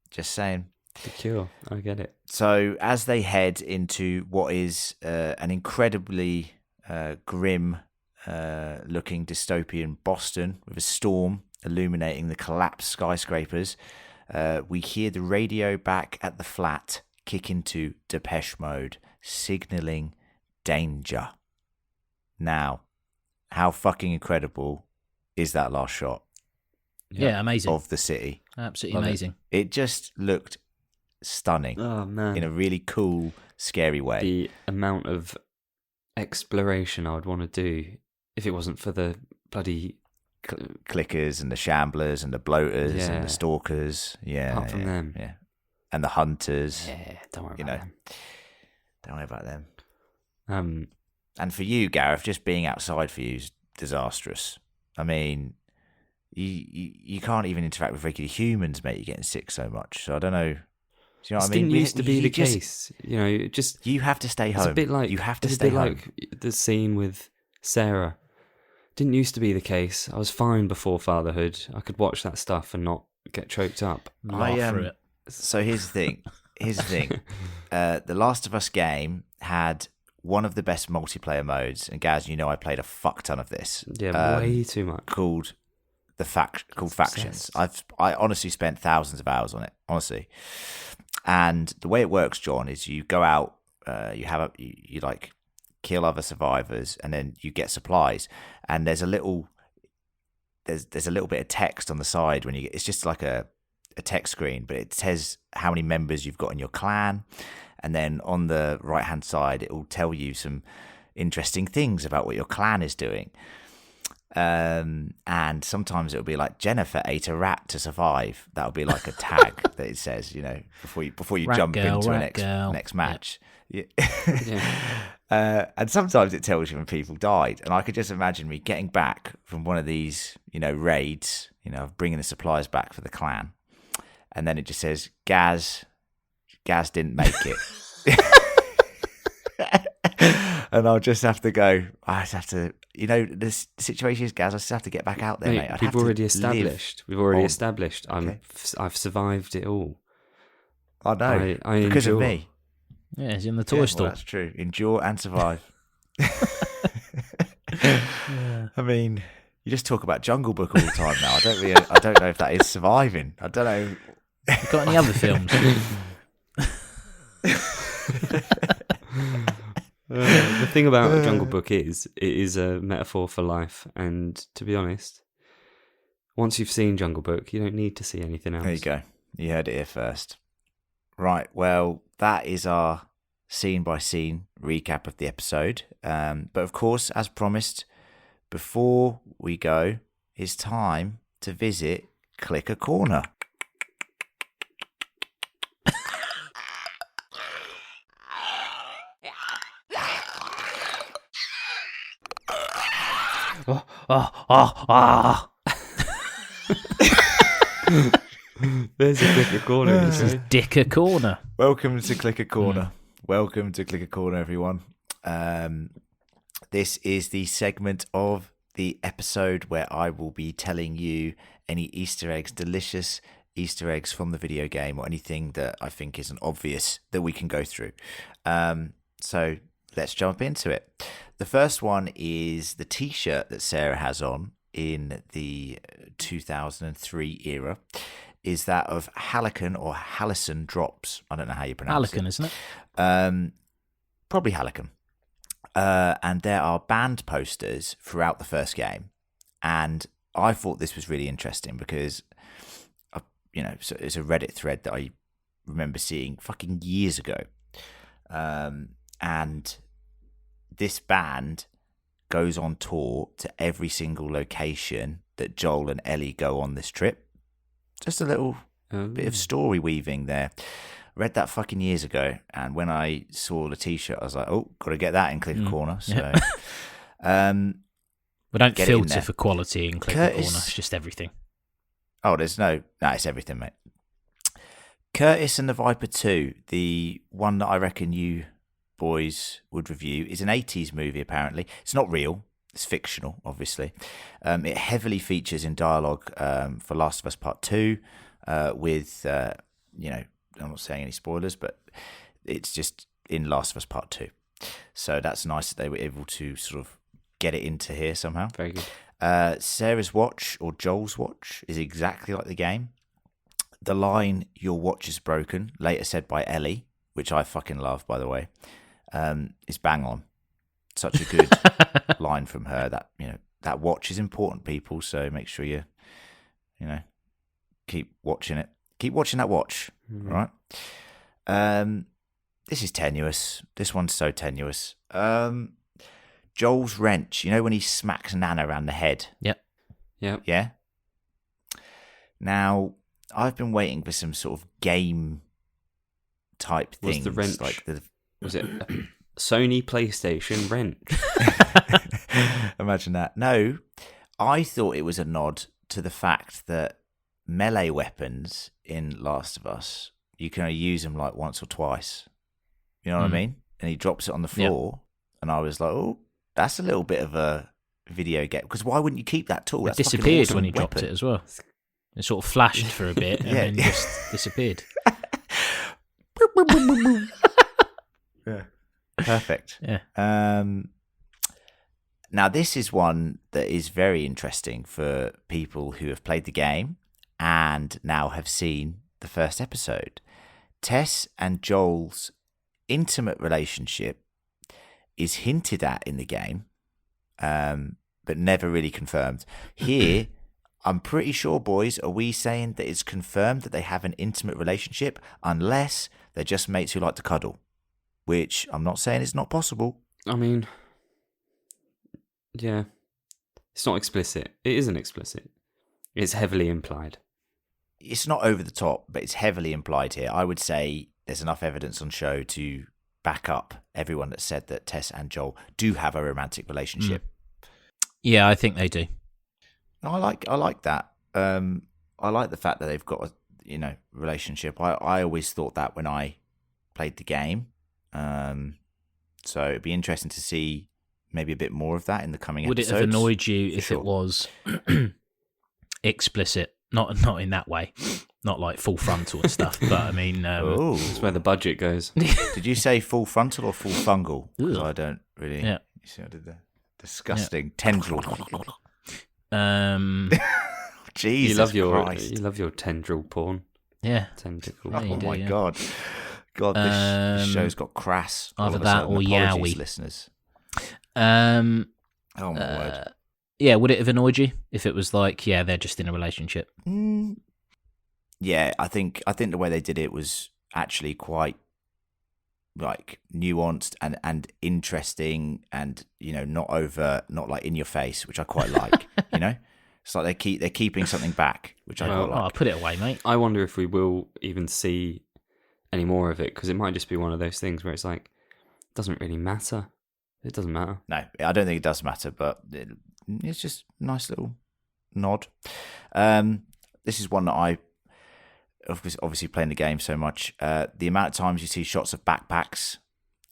Just saying. The cure. I get it. So as they head into what is an incredibly grim looking dystopian Boston with a storm illuminating the collapsed skyscrapers, we hear the radio back at the flat kick into Depeche mode, signalling danger. Now, how fucking incredible is that last shot Yeah, amazing. of the city? Absolutely Love it. amazing. It just looked stunning Oh, man. in a really cool, scary way. The amount of exploration I would want to do if it wasn't for the bloody... Clickers and the shamblers and the bloaters Yeah. and the stalkers. Yeah. Apart from them. Yeah. And the hunters. Yeah, don't worry You about know. them. Don't worry about them. Um, And for you, Gareth, just being outside for you is disastrous. I mean, you can't even interact with regular humans, mate. You're getting sick so much. So I don't know. Do you know this what I mean? didn't used to be the just- case. You know, it just... You have to stay It's home. a bit like you have to it's stay a bit home. like the scene with Sarah. Didn't used to be the case. I was fine before fatherhood. I could watch that stuff and not get choked up. Laugh through it. So here's the thing. The Last of Us game had one of the best multiplayer modes, and Gaz, you know I played a fuck ton of this. Yeah, way too much. Called Factions. I honestly spent thousands of hours on it, honestly. And the way it works, John, is you go out, you like kill other survivors, and then you get supplies. And there's a little bit of text on the side when you get. It's just like a text screen, but it says how many members you've got in your clan, and then on the right hand side it will tell you some interesting things about what your clan is doing. And sometimes it'll be like Jennifer ate a rat to survive. That'll be like a tag that it says, before you Rat jump girl, into a rat girl. next match. Yeah. Yeah. And sometimes it tells you when people died. And I could just imagine me getting back from one of these, raids, bringing the supplies back for the clan. And then it just says, Gaz didn't make it. And I'll just have to go, I just have to, the situation is, Gaz, I just have to get back out there, mate. We've already established. Okay. I've survived it all. I know. I because endure. of me. Yeah, he's in the toy store. Well, that's true. Endure and survive. Yeah. I mean, you just talk about Jungle Book all the time now. I don't know if that is surviving. I don't know. You got any other films? The thing about Jungle Book is it is a metaphor for life, and to be honest, once you've seen Jungle Book, you don't need to see anything else. There you go. You heard it here first. Right, well, that is our scene-by-scene recap of the episode. But of course, as promised, before we go, it's time to visit Clicker Corner. There's a Clicker Corner. This is Dicker Corner. Welcome to Clicker Corner. Welcome to Clicker Corner, everyone. This is the segment of the episode where I will be telling you any Easter eggs, delicious Easter eggs from the video game, or anything that I think isn't obvious that we can go through. So let's jump into it. The first one is the T-shirt that Sarah has on in the 2003 era. Is that of Hallican or Hallison Drops. I don't know how you pronounce Hallican, it. isn't it? Probably Hallican. And there are band posters throughout the first game. And I thought this was really interesting because, so it's a Reddit thread that I remember seeing fucking years ago. And this band goes on tour to every single location that Joel and Ellie go on this trip. Just a little bit of story weaving there. Read that fucking years ago, and when I saw the T-shirt, I was like, "Oh, got to get that in Clicker Corner." So, we don't get it in filter there. for quality in Clicker Corner. It's just everything. Oh, it's everything, mate. Curtis and the Viper 2, the one that I reckon you boys would review, is an 80s movie. Apparently, it's not real. It's fictional, obviously. It heavily features in dialogue for Last of Us Part 2 with, I'm not saying any spoilers, but it's just in Last of Us Part 2. So that's nice that they were able to sort of get it into here somehow. Very good. Sarah's watch, or Joel's watch, is exactly like the game. The line, "Your watch is broken," later said by Ellie, which I fucking love, by the way, is bang on. Such a good line from her that, that watch is important, people. So make sure you keep watching it. Keep watching that watch. Mm-hmm. All right. This is tenuous. This one's so tenuous. Joel's wrench, when he smacks Nana around the head. Yep. Yeah. Now, I've been waiting for some sort of game type Was things. the wrench like was it a Sony PlayStation wrench? Imagine that. No, I thought it was a nod to the fact that melee weapons in Last of Us, you can only use them like once or twice. You know what I mean? And he drops it on the floor, and I was like, oh, that's a little bit of a video game. Because why wouldn't you keep that tool? It That's disappeared awesome when he weapon. dropped it as well. It sort of flashed for a bit and then just disappeared. Yeah. Perfect. Yeah. Now, this is one that is very interesting for people who have played the game and now have seen the first episode. Tess and Joel's intimate relationship is hinted at in the game, but never really confirmed. Here, I'm pretty sure, boys, are we saying that it's confirmed that they have an intimate relationship unless they're just mates who like to cuddle? Which I'm not saying it's not possible. I mean, yeah. It's not explicit. It isn't explicit. It's heavily implied. It's not over the top, but it's heavily implied here. I would say there's enough evidence on show to back up everyone that said that Tess and Joel do have a romantic relationship. Yeah, I think they do. I like that. I like the fact that they've got a relationship. I always thought that when I played the game. So it'd be interesting to see maybe a bit more of that in the coming Would episodes. it have annoyed you if Sure. it was explicit? Not in that way, not like full frontal and stuff. But I mean, Oh, That's where the budget goes. did you say full frontal or full fungal? 'Cause Ugh. I don't really. Yeah. You see, I did the disgusting tendril. Jesus you Christ! love your tendril porn. Yeah, Tentacle. Yeah, you Oh do, my yeah. God! This show's got crass. all either of a that sudden. or Apologies, Yowie. listeners. Oh my word. Yeah, would it have annoyed you if it was like, yeah, they're just in a relationship? Yeah, I think the way they did it was actually quite like nuanced and interesting, and not like in your face, which I quite like. It's like they're keeping something back, which I quite Oh, like. put it away, mate. I wonder if we will even see any more of it, because it might just be one of those things where it's like, it doesn't really matter. It doesn't matter. No, I don't think it does matter, but it's just a nice little nod. This is one that I, obviously playing the game so much, the amount of times you see shots of backpacks,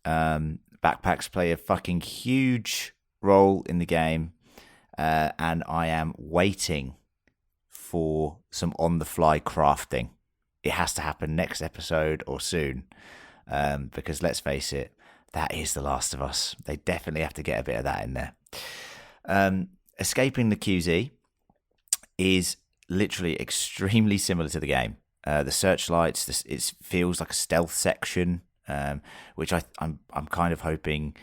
backpacks play a fucking huge role in the game, and I am waiting for some on-the-fly crafting. It has to happen next episode or soon, because let's face it, that is The Last of Us. They definitely have to get a bit of that in there. Escaping the QZ is literally extremely similar to the game. The searchlights, it feels like a stealth section, which I'm kind of hoping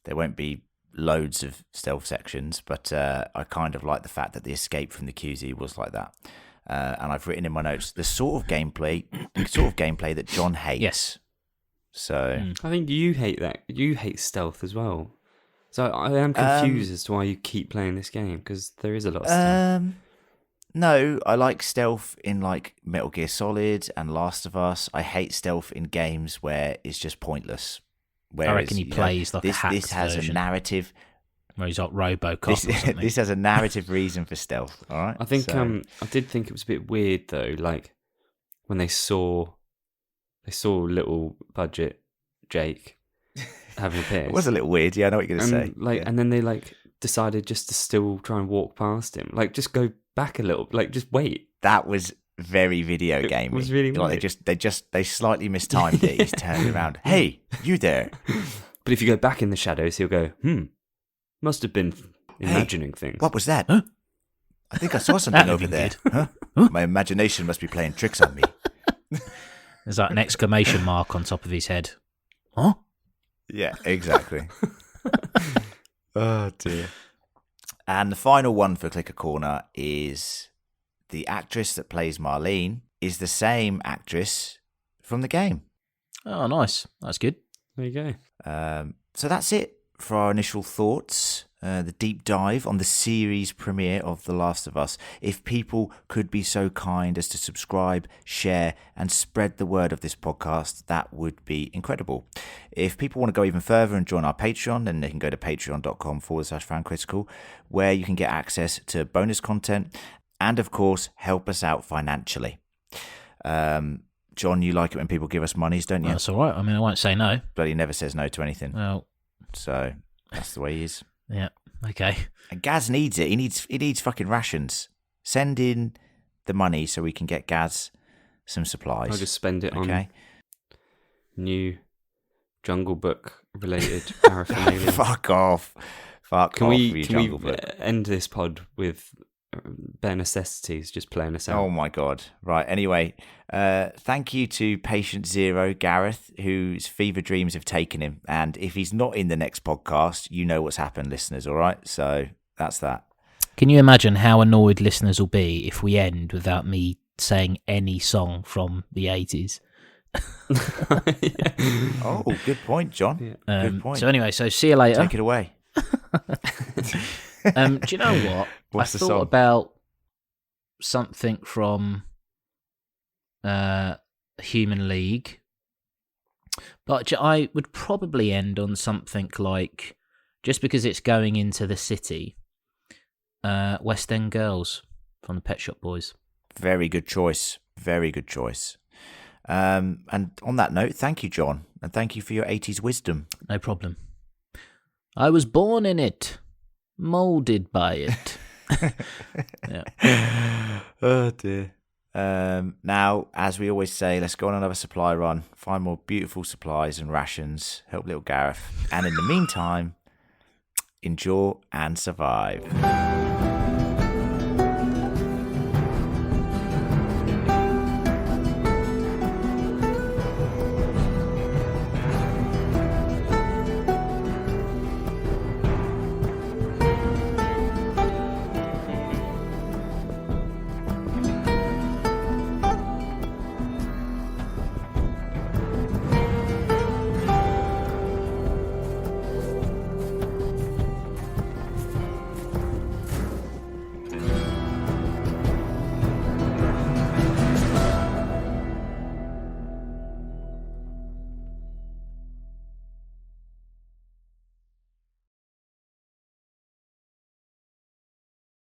there won't be loads of stealth sections, but I kind of like the fact that the escape from the QZ was like that. And I've written in my notes the sort of gameplay that John hates. Yes. So I think you hate that. You hate stealth as well. So I am confused as to why you keep playing this game, because there is a lot of stealth. No, I like stealth in like Metal Gear Solid and Last of Us. I hate stealth in games where it's just pointless. Whereas, I reckon he plays like a hacked This has version, a narrative. where he's like RoboCop or something. This has a narrative reason for stealth. All right. I think So- I did think it was a bit weird though, like when they saw little budget Jake having a piss. it was a little weird. Yeah, I know what you're gonna say. Like, Yeah. and then they like decided just to still try and walk past him. Like, just go back a little. Like, just wait. That was very video It gamey. was really like weird. they slightly mistimed it. He's turned around. Hey, you there? But if you go back in the shadows, he'll go, must have been imagining things. What was that? Huh? I think I saw something That'd over have there. been Huh? My imagination must be playing tricks on me. There's like an exclamation mark on top of his head. Huh? Yeah, exactly. Oh dear. And the final one for Clicker Corner is the actress that plays Marlene is the same actress from the game. Oh, nice. That's good. There you go. So that's it for our initial thoughts. The deep dive on the series premiere of The Last of Us. If people could be so kind as to subscribe, share, and spread the word of this podcast, that would be incredible. If people want to go even further and join our Patreon, then they can go to patreon.com/fancritical, where you can get access to bonus content and, of course, help us out financially. John, you like it when people give us monies, don't you? That's all right. I mean, I won't say no. But he never says no to anything. Well, So that's the way he is. yeah. Okay. And Gaz needs it. He needs fucking rations. Send in the money so we can get Gaz some supplies. I'll just spend it on Okay. new Jungle Book related paraphernalia. Fuck off. Fuck Can off. we you Jungle Book. end this pod with bare necessities just playing us out? Oh my god. Right. Anyway, thank you to Patient Zero, Gareth, whose fever dreams have taken him. And if he's not in the next podcast, you know what's happened, listeners, all right? So that's that. Can you imagine how annoyed listeners will be if we end without me saying any song from the 80s? Oh, good point, John. Yeah. Good point. So anyway, so see you later. Take it away. Do you know what? What's the I thought song? about something from Human League, but I would probably end on something like, just because it's going into the city, West End Girls from the Pet Shop Boys. Very good choice. Very good choice. And on that note, thank you, John, and thank you for your 80s wisdom. No problem. I was born in it, moulded by it. Yeah. Oh dear. Now, as we always say, let's go on another supply run, find more beautiful supplies and rations, help little Gareth, and in the meantime, endure and survive.